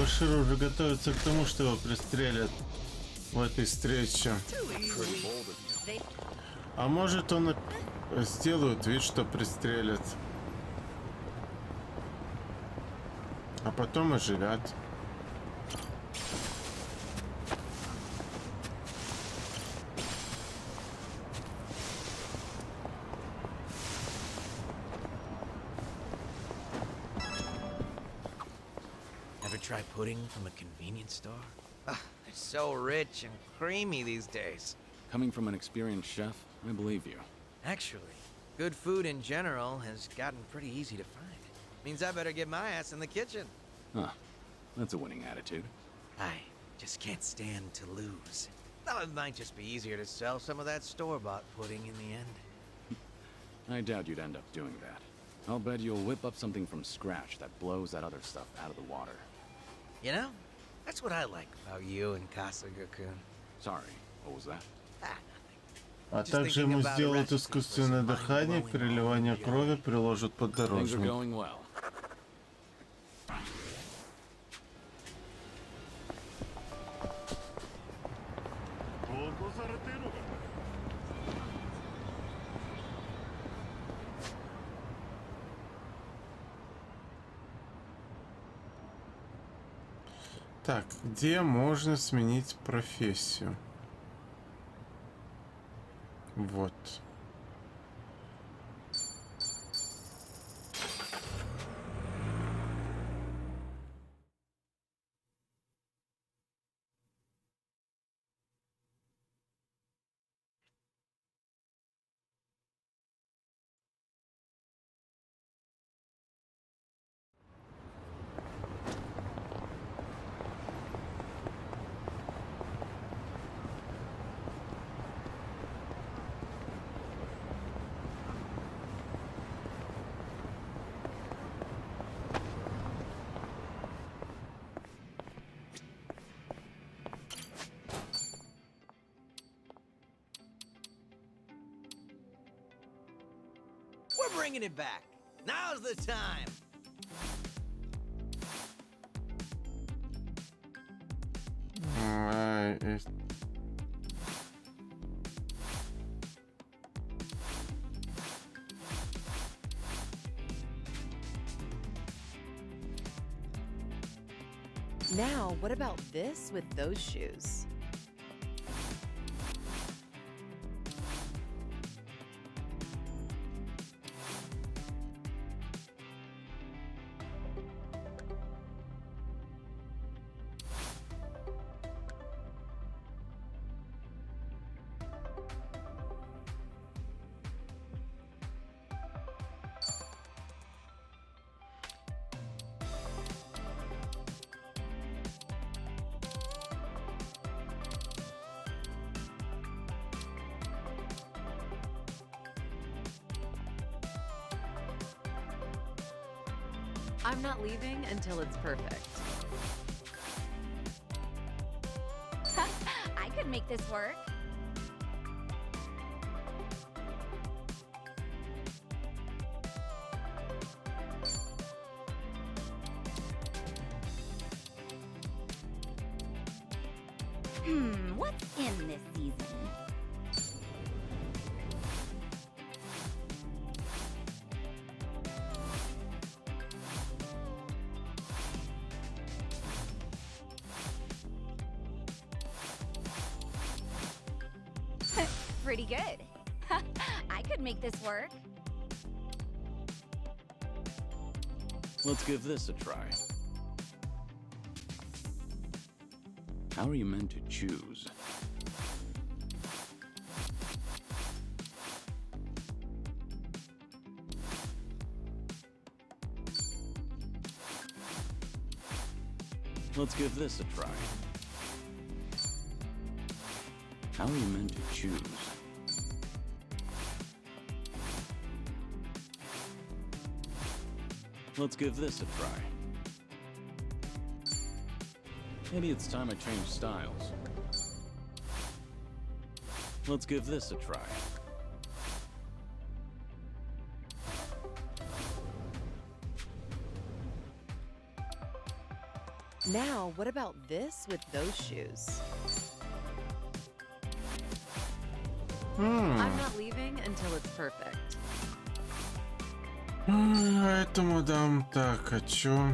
Башир уже готовится к тому, что его пристрелят в этой встрече. А может, он сделает вид, что пристрелят. А потом оживят. Ever try pudding from a convenience store? Ah, they're so rich and creamy these days. Coming from an experienced chef, I believe you. Actually, good food in general has gotten pretty easy to find. Means I better get my ass in the kitchen. Huh. That's a winning attitude. I just can't stand to lose. Thought it might just be easier to sell some of that store-bought pudding in the end. I doubt you'd end up doing that. I'll bet you'll whip up something from scratch that blows that other stuff out of the water. You know, that's what I like about you and Kasuga-kun. Sorry, what was that? А также ему сделают искусственное дыхание, переливание крови, приложат поддорожник. Так, где можно сменить профессию? Вот. We're bringing it back. Now's the time. Now, what about this with those shoes? I'm not leaving until it's perfect. I could make this work. What's in this season? Pretty good. I could make this work. Let's give this a try. How are you meant to choose? Let's give this a try. How are you meant to choose? Let's give this a try. Maybe it's time I change styles. Let's give this a try. Now, what about this with those shoes? I'm not leaving until it's perfect. Этому дам так, а чё?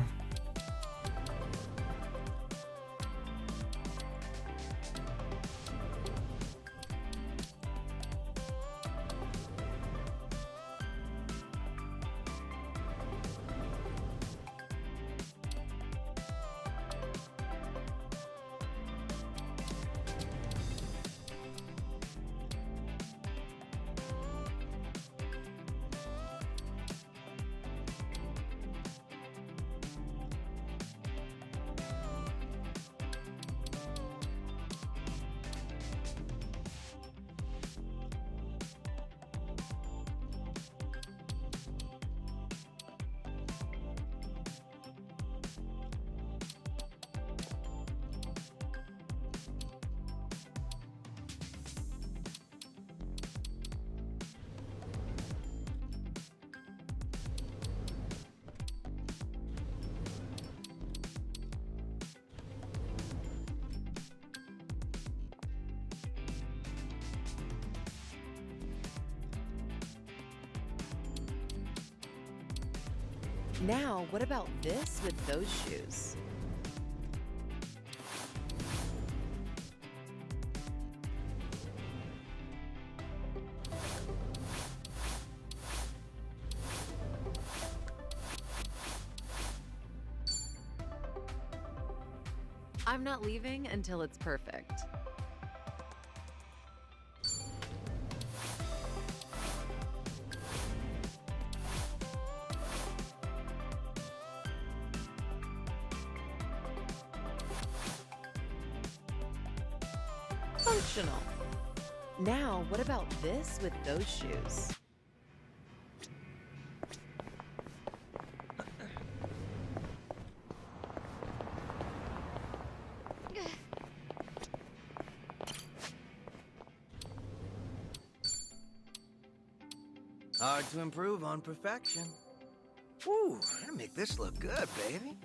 Now, what about this with those shoes? I'm not leaving until it's perfect. Functional. Now, what about this with those shoes? Hard to improve on perfection. Woo, I make this look good, baby.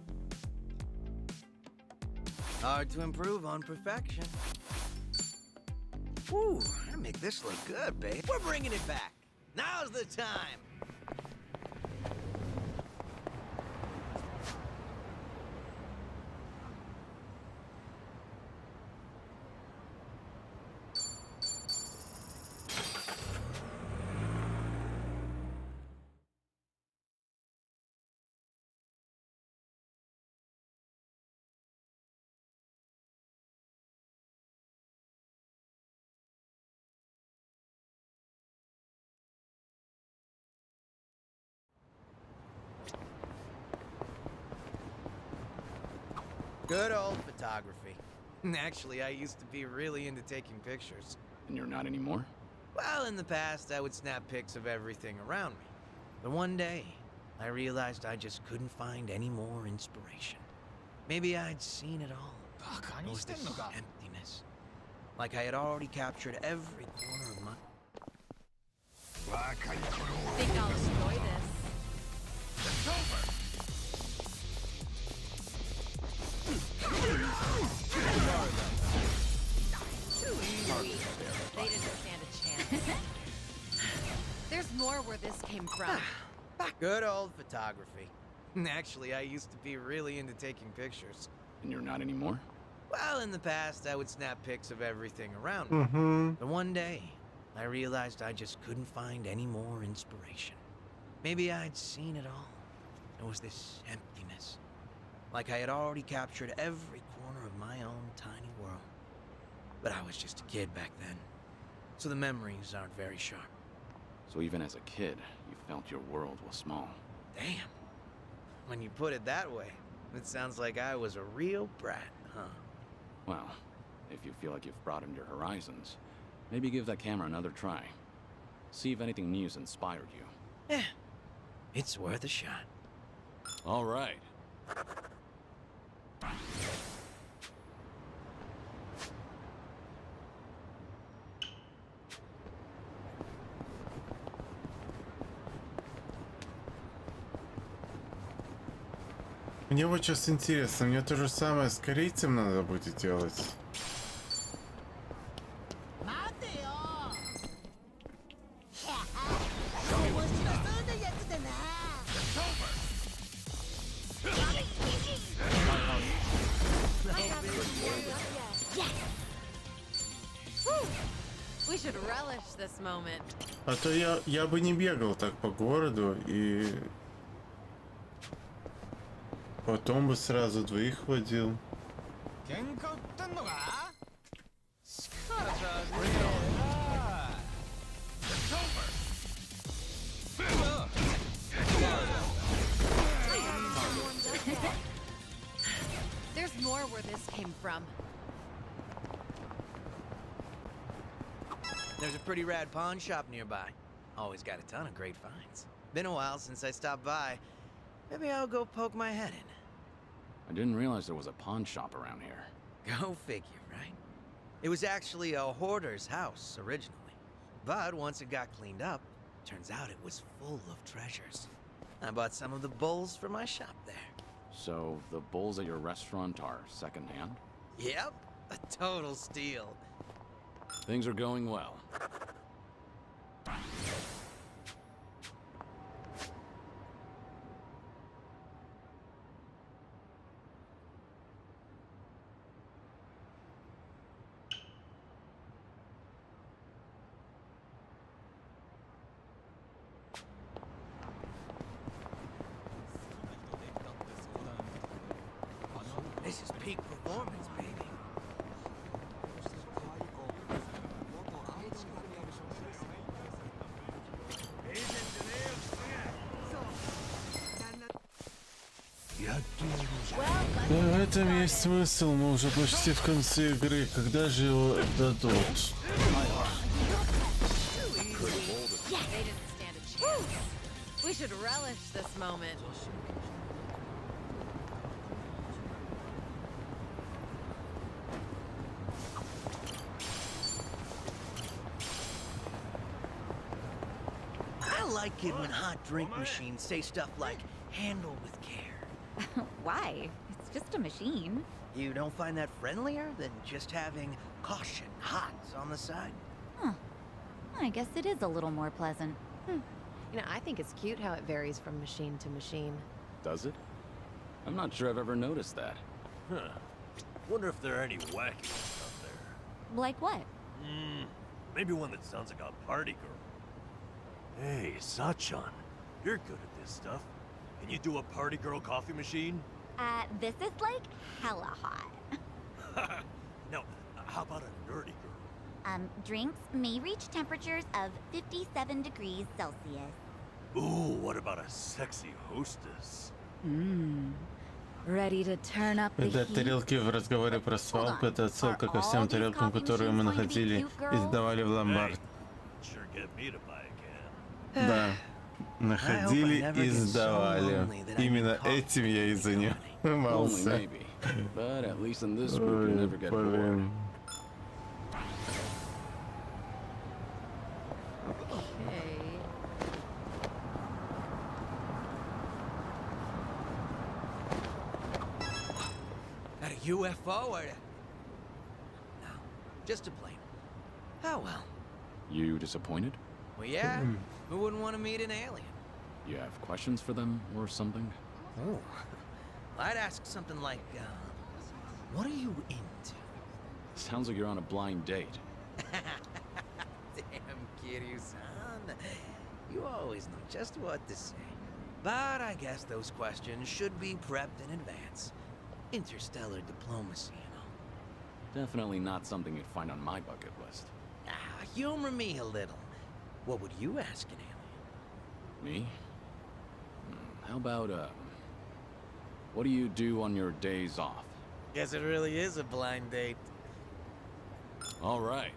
Hard to improve on perfection. Woo, I make this look good, babe. We're bringing it back. Now's the time. Good old photography. Actually, I used to be really into taking pictures. And you're not anymore? Well, in the past, I would snap pics of everything around me. But one day, I realized I just couldn't find any more inspiration. Maybe I'd seen it all. It was this emptiness. Like I had already captured every corner of my... Think I'll enjoy this. It's over! Too easy. They didn't stand a chance. There's more where this came from. Good old photography. Actually, I used to be really into taking pictures. And you're not anymore? Well, in the past, I would snap pics of everything around me. But one day, I realized I just couldn't find any more inspiration. Maybe I'd seen it all. There was this emptiness. Like I had already captured every corner of my own tiny world. But I was just a kid back then, so the memories aren't very sharp. So even as a kid, you felt your world was small. Damn. When you put it that way, it sounds like I was a real brat, huh? Well, if you feel like you've broadened your horizons, maybe give that camera another try. See if anything new's inspired you. Yeah, it's worth a shot. All right. Мне вот сейчас интересно, мне то же самое с корейцем надо будет делать. We should relish this moment. А то я бы не бегал так по городу и потом бы сразу двоих водил. There's more where this came from. There's a pretty rad pawn shop nearby. Always got a ton of great finds. Been a while since I stopped by. Maybe I'll go poke my head in. I didn't realize there was a pawn shop around here. Go figure, right? It was actually a hoarder's house originally. But once it got cleaned up, turns out it was full of treasures. I bought some of the bowls for my shop there. So, the bowls at your restaurant are secondhand? Yep, a total steal. Things are going well. This is peak performance, baby. В этом есть смысл, мы уже почти в конце игры. Когда же его дадут? We should relish this moment. I like it when hot drink machines say stuff like, handle with care. Why? It's just a machine. You don't find that friendlier than just having caution hots on the side? Huh. I guess it is a little more pleasant. You know, I think it's cute how it varies from machine to machine. Does it? I'm not sure I've ever noticed that. Huh. Wonder if there are any wacky ones out there. Like what? Maybe one that sounds like a party girl. Hey, Sachan, you're good at this stuff. Can you do a party girl coffee machine? This is like hella hot. No, how about a nerdy girl? Drinks may reach temperatures of 57 degrees Celsius. Ooh, what about a sexy hostess? Ready to turn up the Да, heat? тарелки в разговоре про свалку — это отсылка ко всем тарелкам, которые мы находили и сдавали в ломбард. Sure get me to buy a can. Да, находили и сдавали. Именно этим я и Only занимался. maybe. But at least in this group, you'll never get bored. Блин. Okay. At a UFO or... No, just a plane. Oh well. You disappointed? Well, yeah. Who wouldn't want to meet an alien? You have questions for them or something? Oh. I'd ask something like, what are you into? Sounds like you're on a blind date. Damn, Kiryu-san. You always know just what to say. But I guess those questions should be prepped in advance. Interstellar diplomacy, you know. Definitely not something you'd find on my bucket list. Humor me a little. What would you ask an alien? Me? How about, what do you do on your days off? Guess it really is a blind date. All right.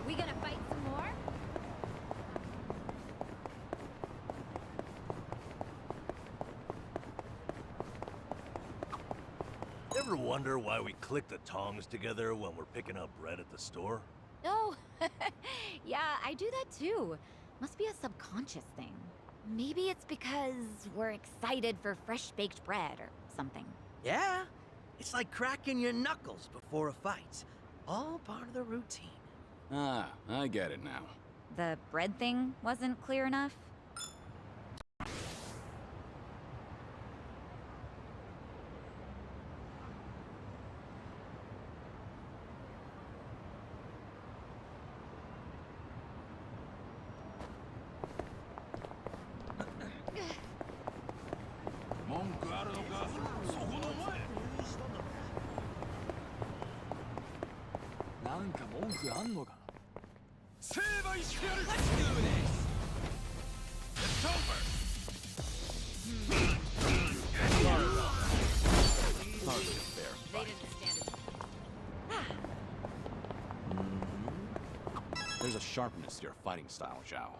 We gonna fight some more? Ever wonder why we click the tongs together when we're picking up bread at the store? Oh, yeah, I do that too. Must be a subconscious thing. Maybe it's because we're excited for fresh baked bread or something. Yeah, it's like cracking your knuckles before a fight. All part of the routine. Ah, I get it now. The bread thing wasn't clear enough? There's a sharpness to your fighting style, Zhao.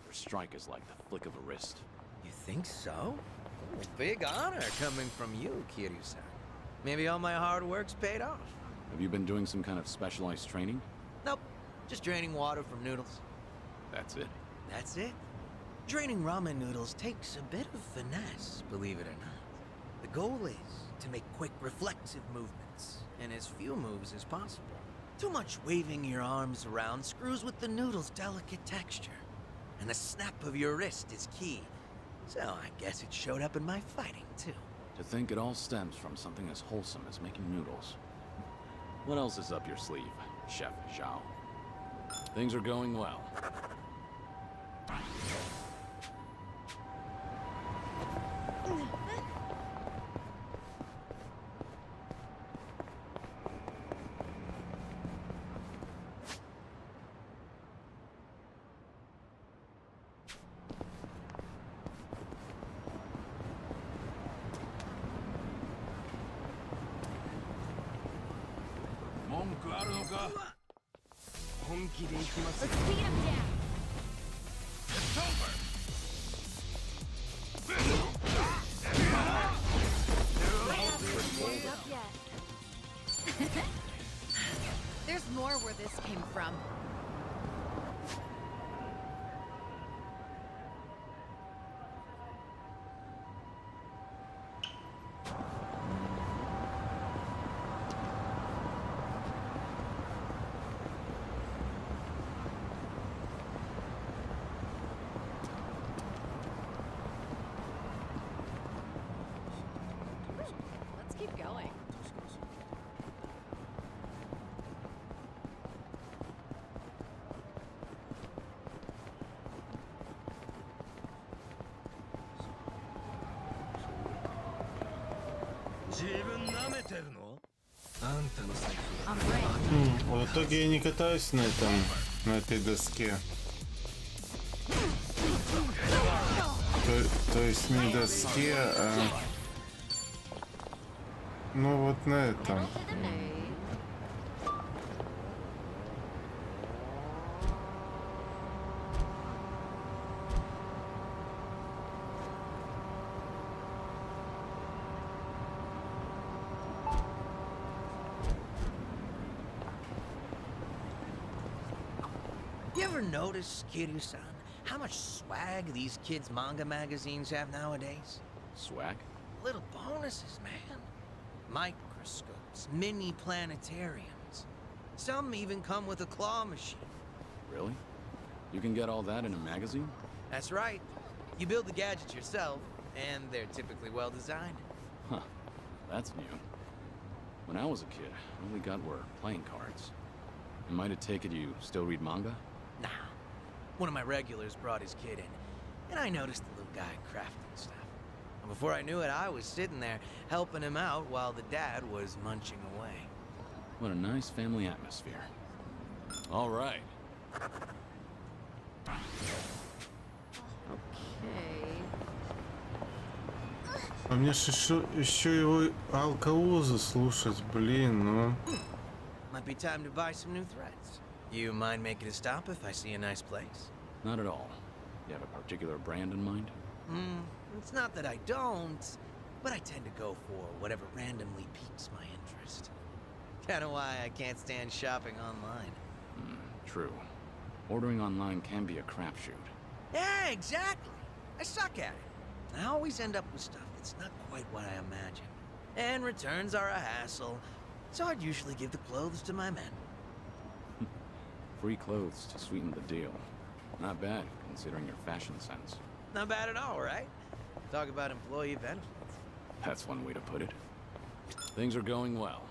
Your strike is like the flick of a wrist. You think so? Oh, big honor coming from you, Kiryu-san. Maybe all my hard work's paid off. Have you been doing some kind of specialized training? Nope, just draining water from noodles. That's it? That's it. Draining ramen noodles takes a bit of finesse, believe it or not. The goal is to make quick, reflexive movements, and as few moves as possible. Too much waving your arms around screws with the noodle's delicate texture. And the snap of your wrist is key. So I guess it showed up in my fighting, too. To think it all stems from something as wholesome as making noodles. What else is up your sleeve, Chef Zhao? Things are going well. Let's beat him down. It's over! There's more where this came from. Let's keep going. В итоге я не катаюсь на этой доске. То есть не доске, а... Ну вот на этом. You ever notice, Kiryu-san, how much swag these kids' manga magazines have nowadays? Swag? Little bonuses, man. Microscopes, mini planetariums. Some even come with a claw machine. Really? You can get all that in a magazine? That's right. You build the gadgets yourself, and they're typically well designed. Huh. That's new. When I was a kid, all we got were playing cards. I might have taken you still read manga? Nah. One of my regulars brought his kid in, and I noticed the little guy crafting stuff. And before I knew it, I was sitting there helping him out while the dad was munching away. What a nice family atmosphere. All right. А мне ж еще его алкоузы слушать, блин, ну. Might be time to buy some new threads. You mind making a stop if I see a nice place? Not at all. You have a particular brand in mind? It's not that I don't. but I tend to go for whatever randomly piques my interest. Kinda why I can't stand shopping online. True. Ordering online can be a crapshoot. Yeah, exactly. I suck at it. I always end up with stuff that's not quite what I imagine. And returns are a hassle, so I'd usually give the clothes to my men. Free clothes to sweeten the deal. Not bad, considering your fashion sense. Not bad at all, right? Talk about employee benefits. That's one way to put it. Things are going well.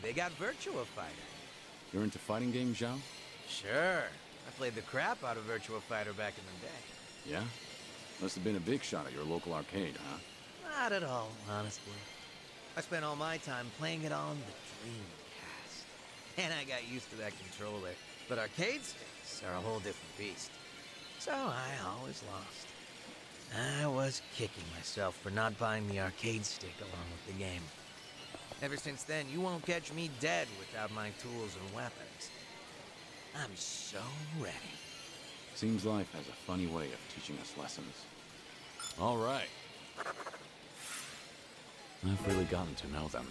They got Virtua Fighter. You're into fighting games, Zhao? Sure. I played the crap out of Virtua Fighter back in the day. Yeah? Must have been a big shot at your local arcade, huh? Not at all, honestly. I spent all my time playing it on the Dreamcast. And I got used to that controller. But arcade sticks are a whole different beast. So I always lost. I was kicking myself for not buying the arcade stick along with the game. Ever since then, you won't catch me dead without my tools and weapons. I'm so ready. Seems life has a funny way of teaching us lessons. All right. I've really gotten to know them.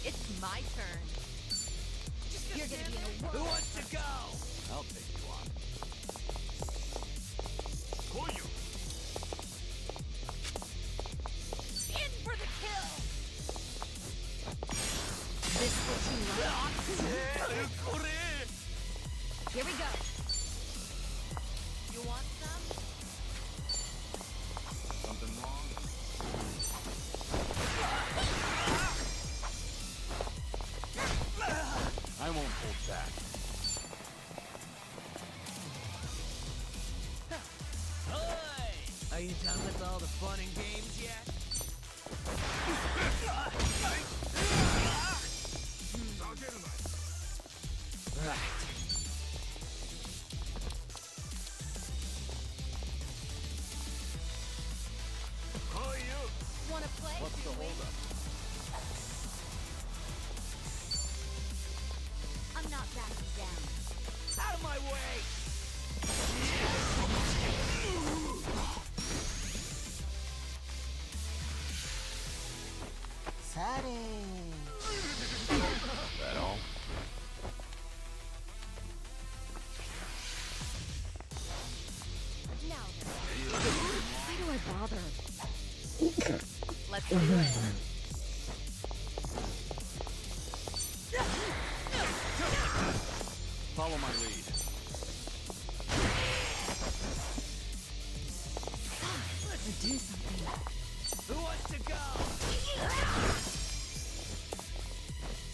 It's my turn. You're gonna be in a world. Who wants to go? I'll take you on. In for the kill. This will be Here we go. You want some? Something wrong? I won't hold back. Are you done with all the fun and games yet? Right. Wanna play? What's the holdup? I'm not backing down. Out of my way! That all? Now then. Why do I bother? Let's do it. Follow my lead.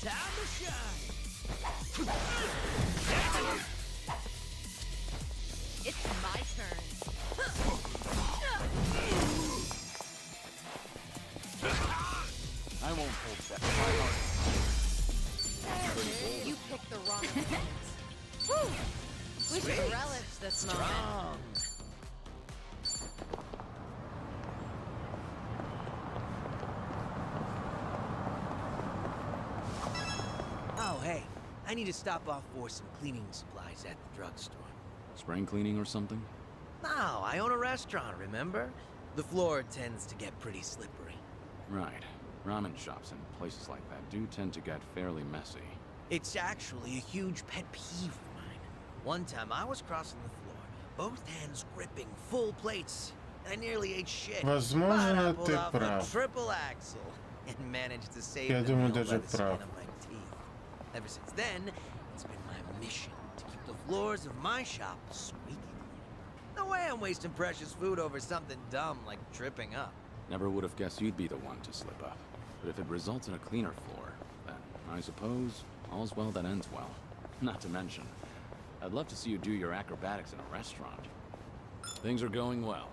Time to shine. It's my turn. I won't hold back. You picked the wrong moment. Woo! We should relish this moment. Oh, hey. I need to stop off for some cleaning supplies at the drugstore. Spring cleaning or something? No, I own a restaurant, remember? The floor tends to get pretty slippery. Right. Ramen shops and places like that do tend to get fairly messy. It's actually a huge pet peeve of mine. One time I was crossing the floor, both hands gripping full plates. I nearly ate shit. Возможно, but I pulled ты off прав. the triple axle and managed to save Я the думаю, meal by даже the skin прав. of my teeth. Ever since then, it's been my mission to keep the floors of my shop squeaky clean. No way I'm wasting precious food over something dumb like tripping up. Never would have guessed you'd be the one to slip up. But if it results in a cleaner floor, then I suppose all's well that ends well. Not to mention, I'd love to see you do your acrobatics in a restaurant. Things are going well.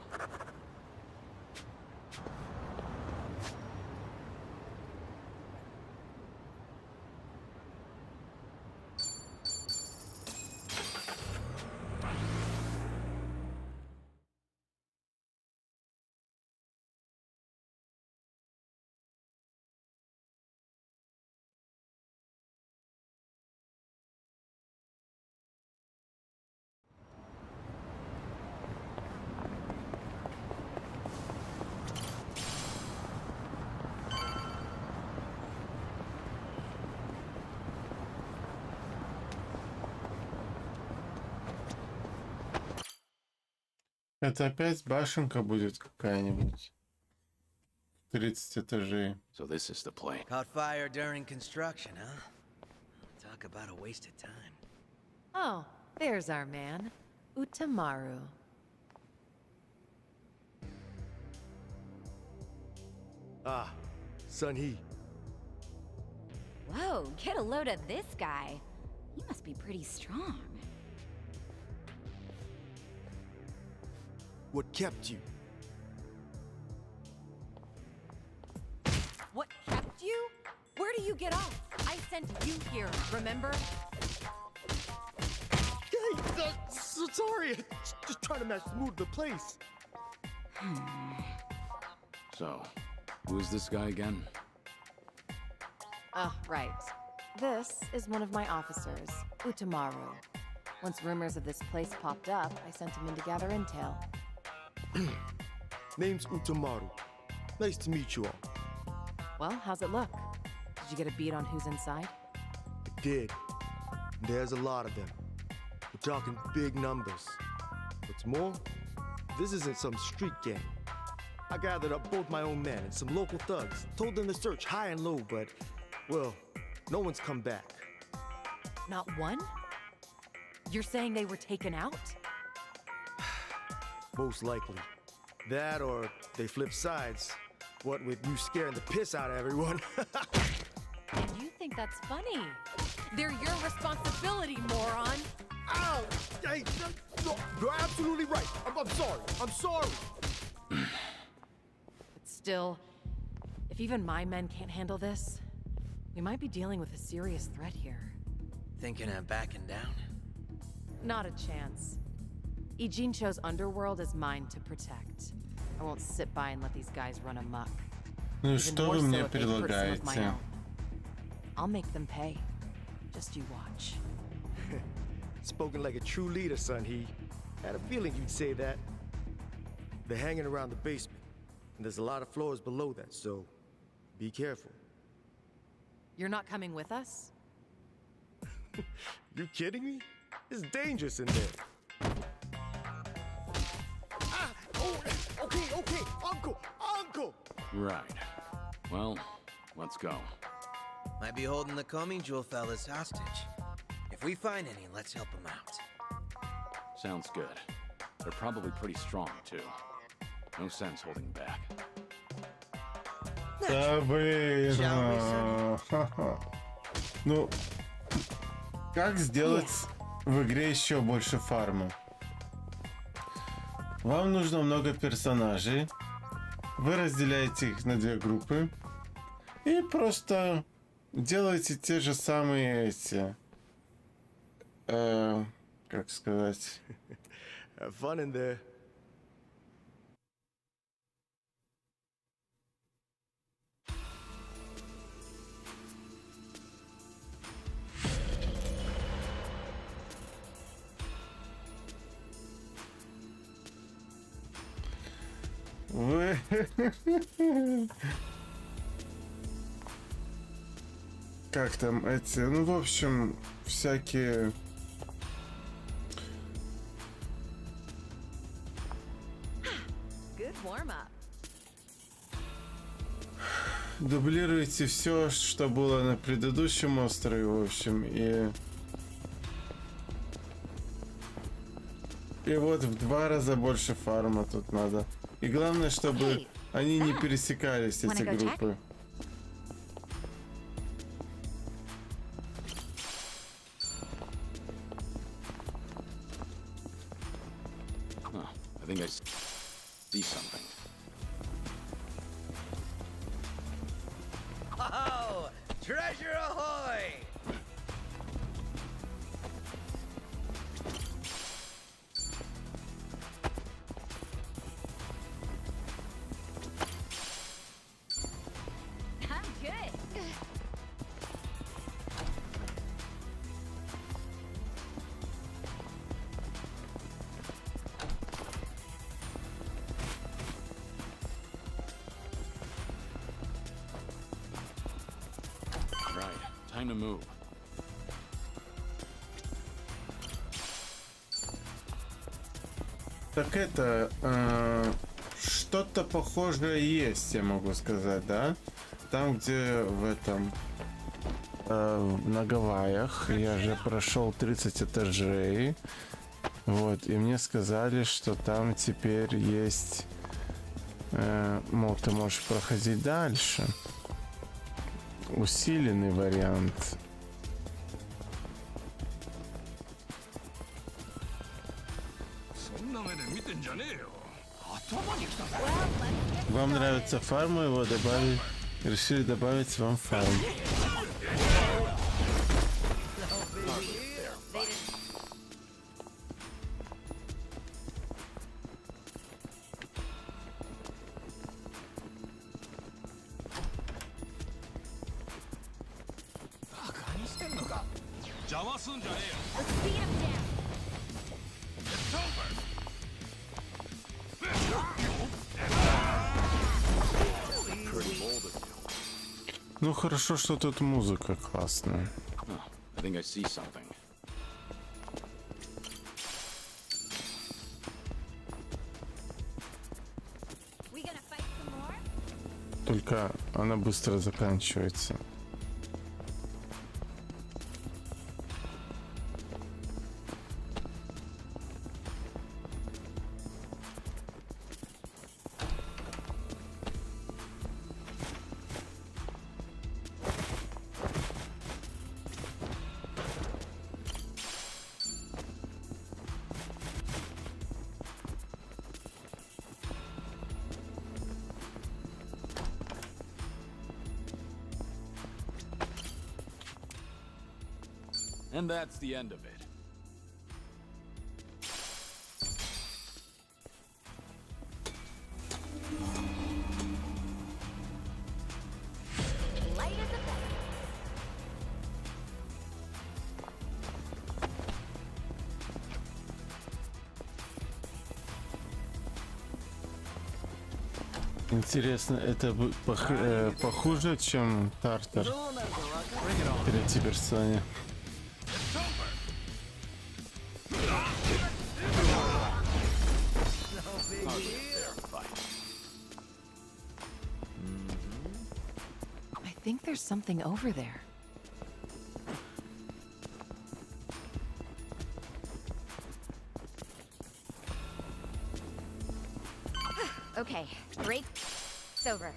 Это опять башенка будет какая-нибудь. 30 этажей. So this is the plane. Caught fire during construction, huh? Talk about a waste of time. Oh, there's our man, Utamaru. Ah, Sun-Hee. Whoa, get a load of this guy. He must be pretty strong. What kept you? What kept you? Where do you get off? I sent you here, remember? Hey, so sorry. Just trying to match the mood of the place. So, who's this guy again? Right. This is one of my officers, Utamaru. Once rumors of this place popped up, I sent him in to gather intel. Name's Utamaru. Nice to meet you all. Well, how's it look? Did you get a beat on who's inside? I did. There's a lot of them. We're talking big numbers. What's more, this isn't some street gang. I gathered up both my own men and some local thugs, told them to search high and low, but, well, no one's come back. Not one? You're saying they were taken out? Most likely. That or they flip sides. What with you scaring the piss out of everyone. And you think that's funny? They're your responsibility, moron! Ow! Hey, no, you're absolutely right. I'm sorry. I'm sorry. But still, if even my men can't handle this, we might be dealing with a serious threat here. Thinking of backing down? Not a chance. Ijincho's underworld is mine to protect. I won't sit by and let these guys run amok. Ну и Even что more вы so мне if they hurt some of my предлагаете? own. I'll make them pay. Just you watch. Spoken like a true leader, Sun-Hee. Had a feeling you'd say that. They're hanging around the basement, and there's a lot of floors below that, so be careful. You're not coming with us? You kidding me? It's dangerous in there. Ah! Oh, okay, Uncle! Right. Well, let's go. Might be holding the Coming Jewel fellas hostage. If we find any, let's help them out. Sounds good. They're probably pretty strong, too. No sense holding back. Да блин. Ну, как сделать в игре еще больше фарма? Вам нужно много персонажей. Вы разделяете их на две группы. И просто делаете те же самые эти... как сказать... Have fun in there. Вы... Как там эти... Ну, в общем, всякие... Good warm-up. Дублируете все, что было на предыдущем острове, в общем, и вот в 2 раза больше фарма тут надо. И главное, чтобы они не пересекались, эти группы. I think I see something. Oh, treasure ahoy! I'm good. Right, time to move. Так это... что-то похожее есть, я могу сказать, да? Там, где в этом... на Гавайях я же прошел 30 этажей. Вот, и мне сказали, что там теперь есть... мол, ты можешь проходить дальше. Усиленный вариант. Вам нравится фарма, его добавить. Решили добавить вам фарм. Ну хорошо, что тут музыка классная. I think I see something. Только она быстро заканчивается. And that's the end of it. Light as a feather. Интересно, это похуже, чем Тартар в третьей персоне? I think there's something over there. Okay, break. It's over.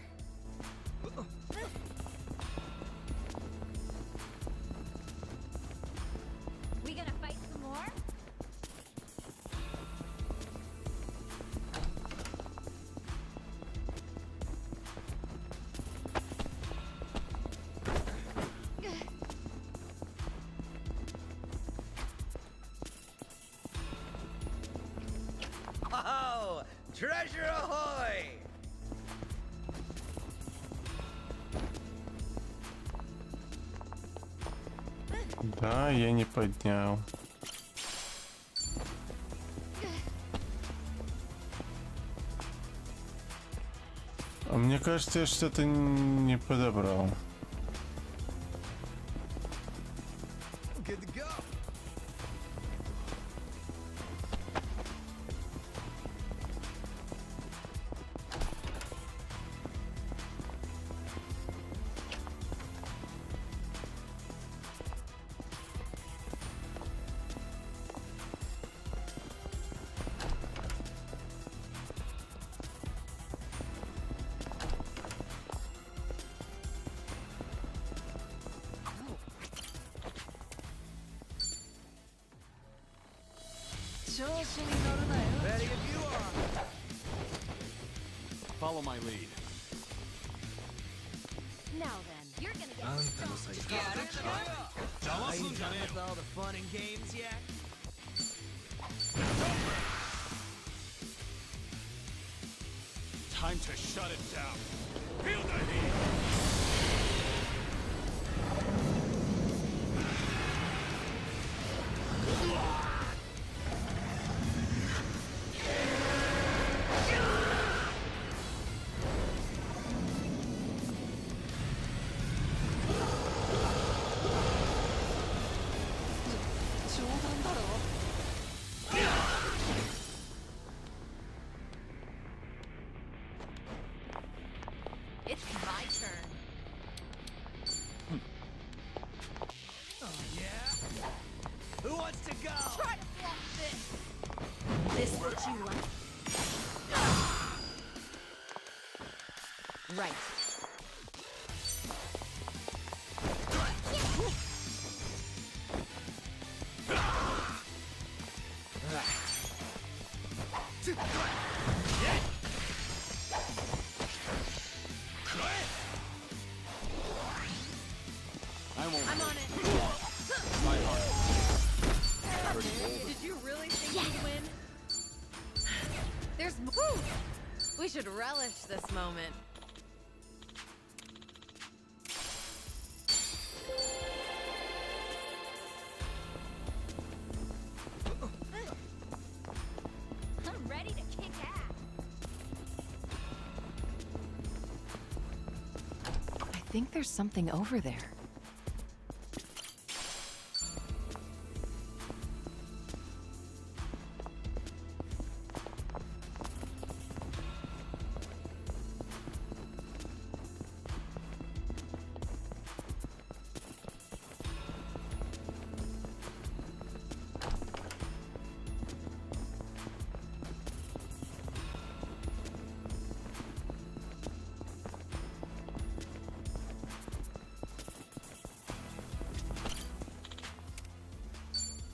Treasure ahoy! Да, я не поднял. А мне кажется, я что-то не подобрал. Good to go. Ready if you are. Follow my lead. Now then, you're gonna get Are you done with all the fun and games yet? Time to shut it down. Feel the heat. It's my turn. Oh yeah? Who wants to go? Try to block this. This what you like? Right. I'm on it. My heart. Did you really think you'd win? There's woo! We should relish this moment. I'm ready to kick ass. I think there's something over there.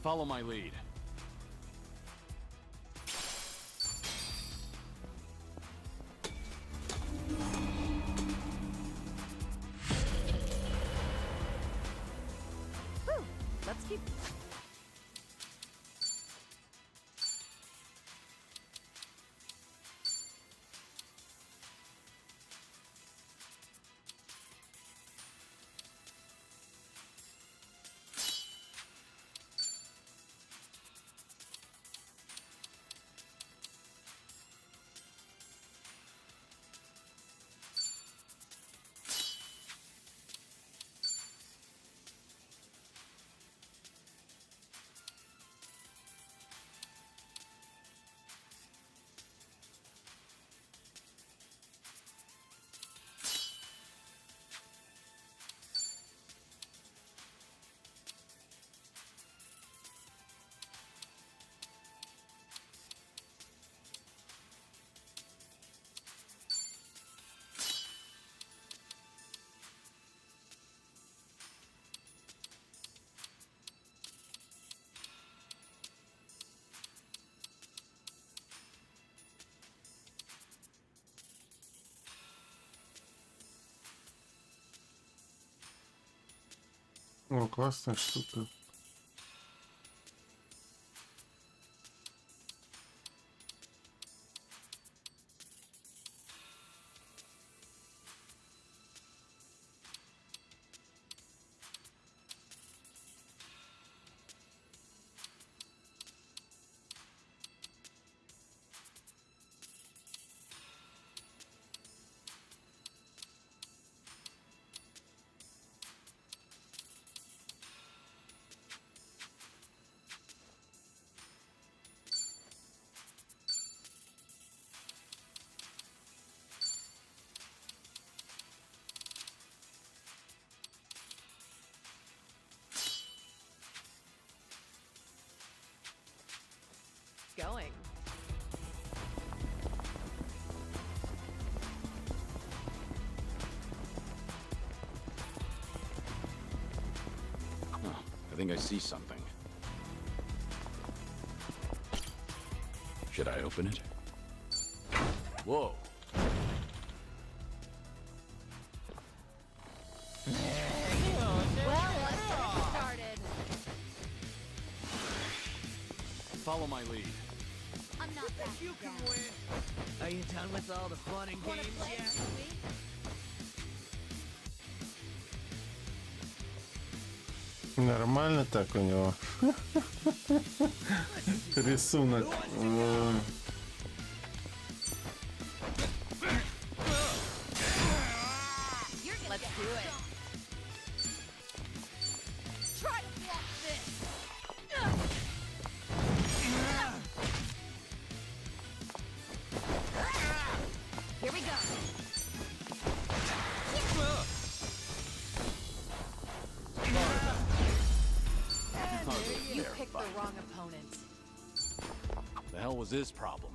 Follow my lead. Whew. Let's keep. О, классная штука. think I see something. Should I open it? Whoa. Well, let's get started. Follow my lead. I'm not that you can win. Are you done with all the fun and Wanna games play, yet? sweet? Нормально так у него. Рисунок. Let's do it. Try to block this. Here we go. You picked the wrong opponent. The hell was his problem?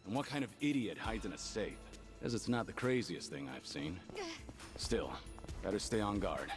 And what kind of idiot hides in a safe? As it's not the craziest thing I've seen. Still, better stay on guard.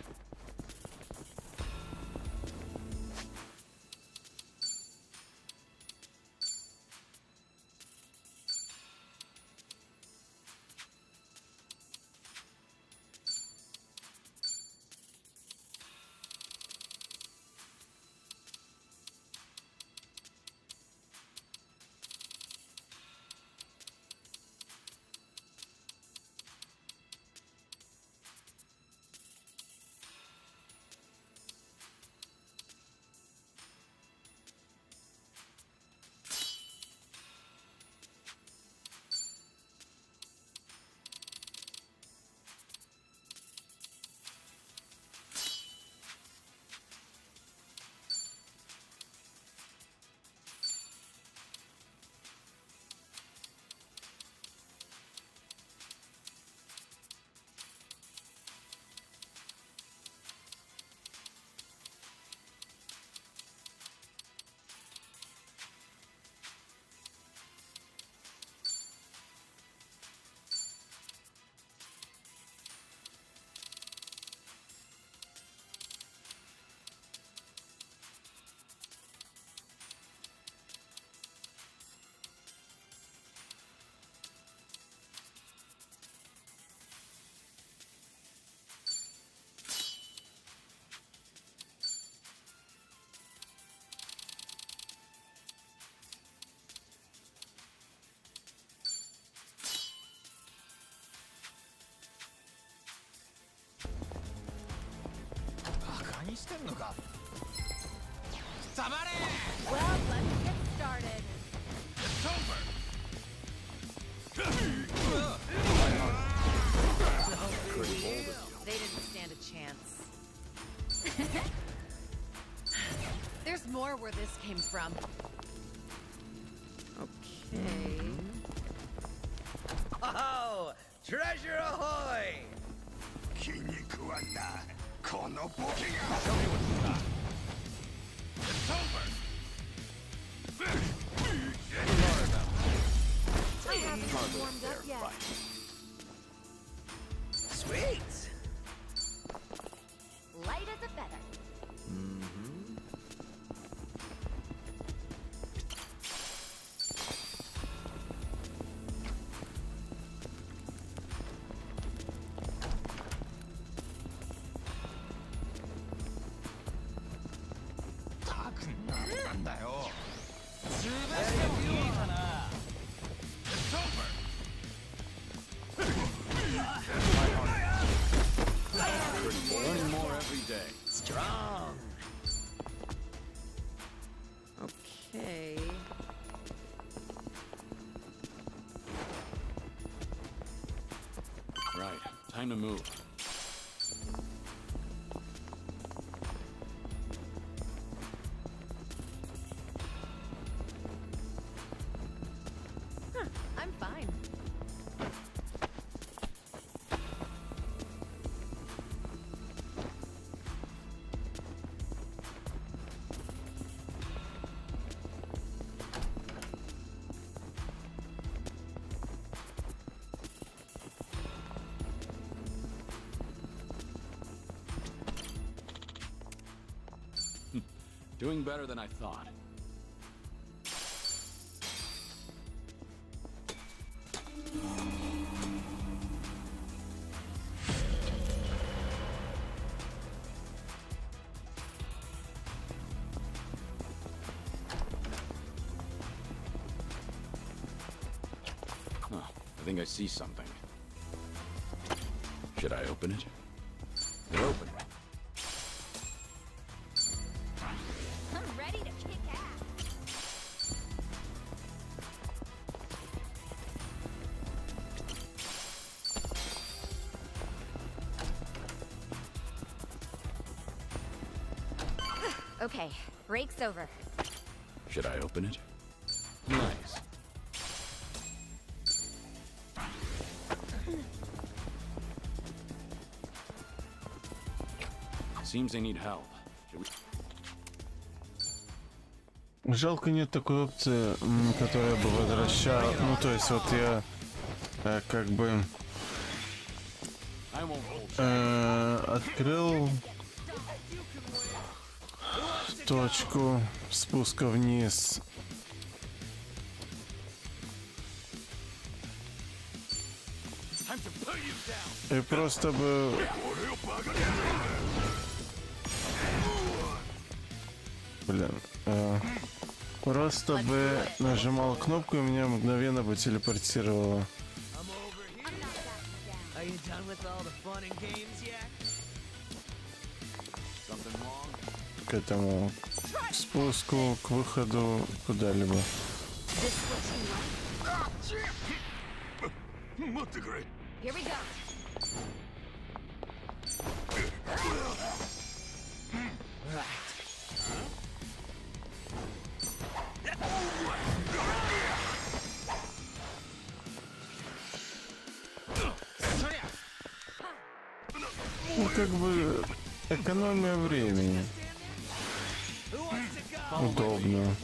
Well, let's get started. It's over. They didn't stand a chance. There's more where this came from. Okay. Oh, treasure ahoy! Tell me what you got. It's over. I haven't warmed up yet. Sweet! Light as a feather. Learning more every day. Strong! Okay. Right, time to move. I'm fine. Doing better than I thought. Huh, I think I see something. Should I open it? It opened. I'm ready to kick ass. Okay, break's over. Should I open it? Nice. Seems they need help. Should we... Жалко, нет такой опции, которая бы возвращала. Ну, то есть, вот я как бы открыл точку спуска вниз. И просто бы... Блин. Просто бы нажимал кнопку, и меня мгновенно бы телепортировало к этому спуску, к выходу, куда-либо. Here we go. Ну, как бы экономия времени. Удобно.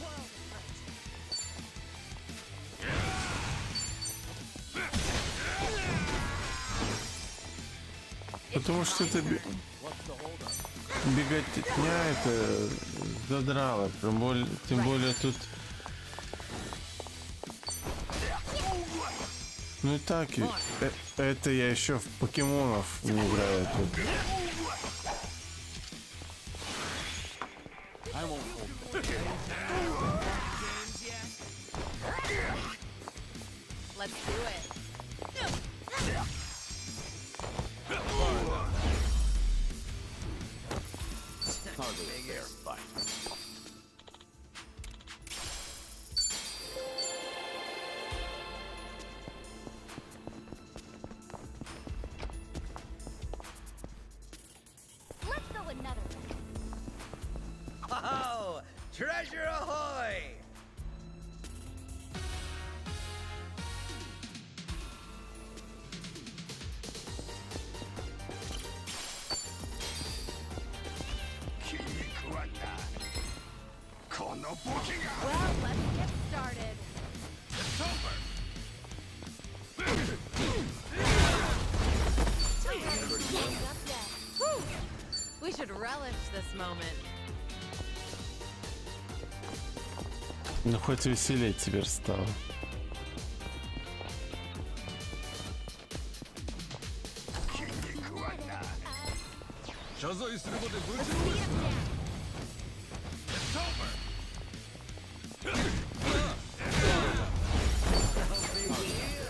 Потому что это беготня, это задрало. Тем более тут... Ну и так, это я еще в покемонов не играю тут. Let's do it. Let's go another way. Oh, treasure ahoy! Well, let's get started. It's over. Whew. We should relish this moment. Ну хоть веселее теперь стало.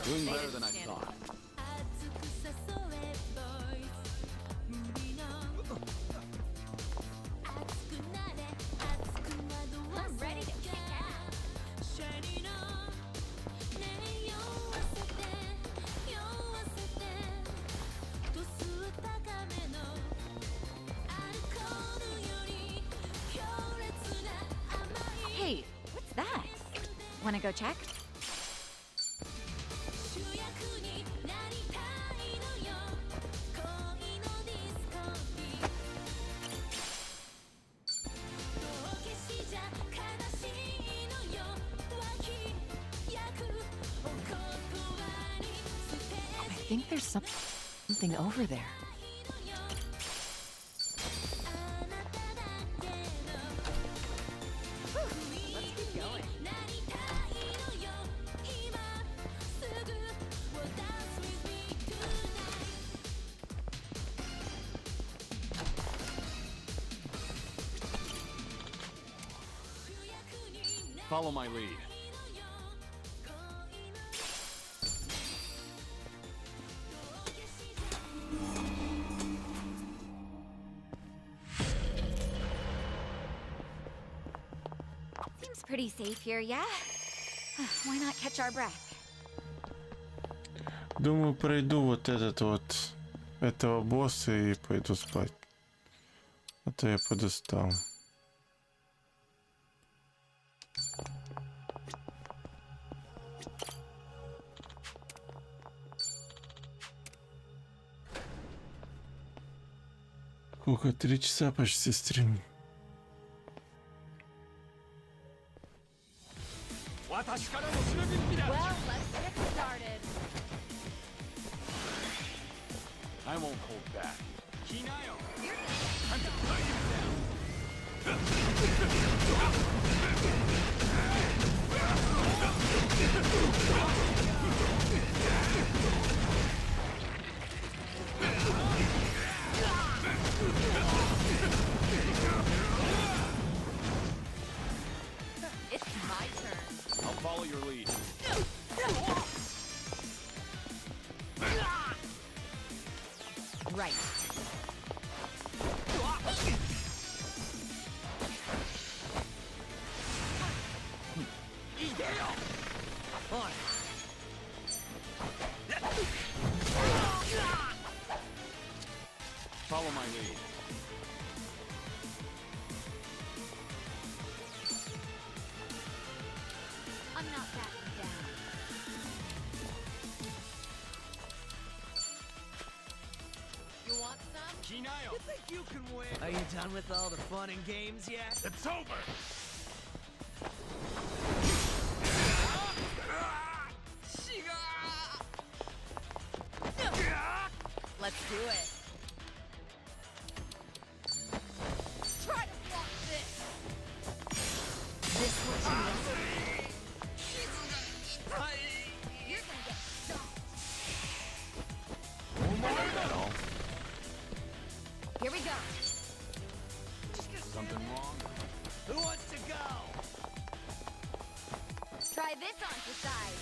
Doing better than I thought. I'm ready to kick ass. Hey, what's that? Wanna go check? I think there's something over there. Follow my lead. Seems pretty safe here, yeah? Why not catch our breath? Думаю, пройду вот этого босса и пойду спать. А то я подустал. Сколько? 3 часа почти стрим. Well, let's get started. I won't hold back. Time to put you down. It's my turn. I'll follow your lead. Right. Follow my lead. I'm not backing down. You want some? You think you can win? Are you done with all the fun and games yet? It's over! Let's do it. Try to block this. This what you need. You're gonna get stomped. Here we go. Something wrong? Who wants to go? Try this on for size.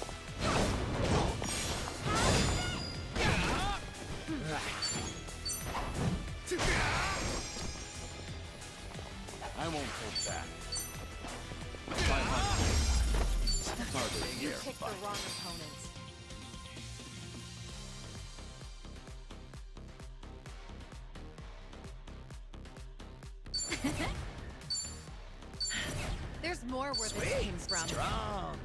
I won't hold back. 500. You picked the wrong opponents. There's more where this came from. Strong.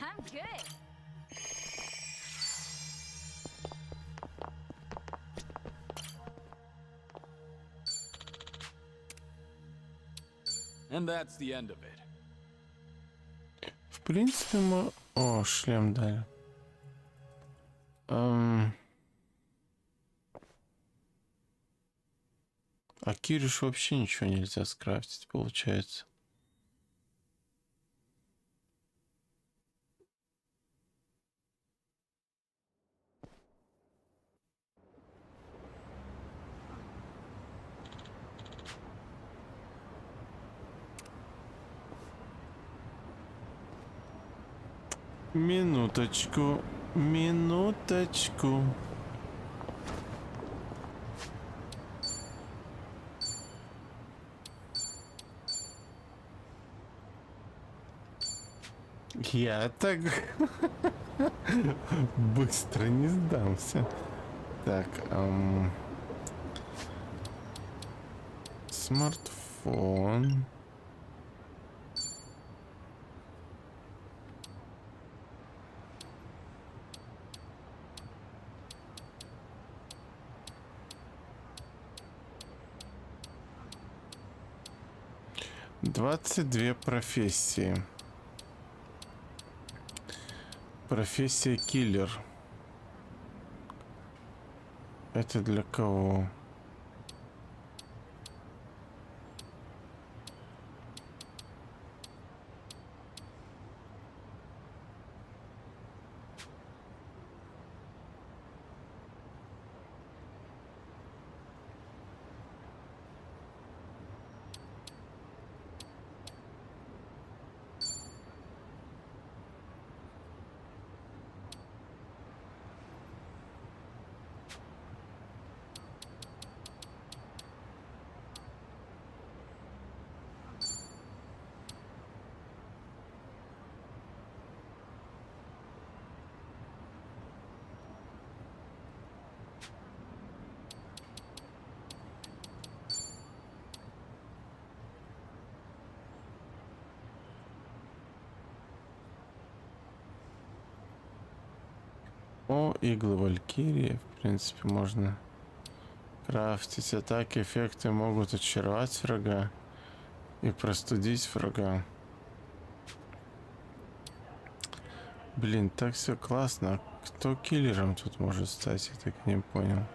I'm good. And that's the end of it. В принципе, мы... О, шлем дали. А Кирюш вообще ничего нельзя скрафтить, получается. Минуточку, минуточку. Я так быстро не сдамся. Так, смартфон. Двадцать две профессии. Профессия киллер. Это для кого? О, иглы Валькирии. В принципе, можно крафтить. Атаки, эффекты могут очаровать врага и простудить врага. Блин, так все классно. Кто киллером тут может стать, я так не понял.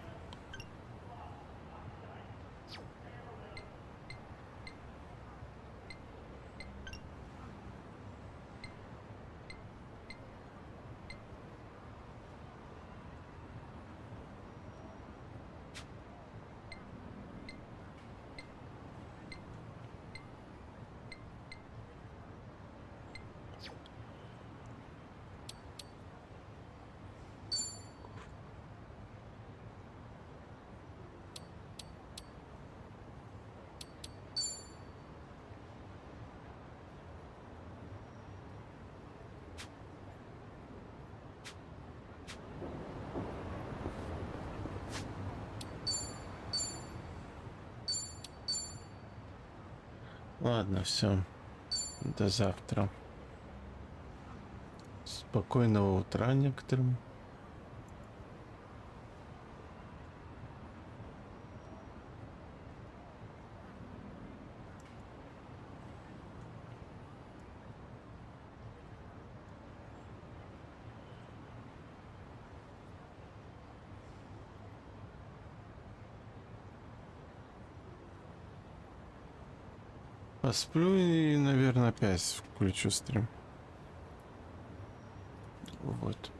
Ладно, все. До завтра. Спокойного утра некоторым. Посплю и, наверное, опять включу стрим. Вот.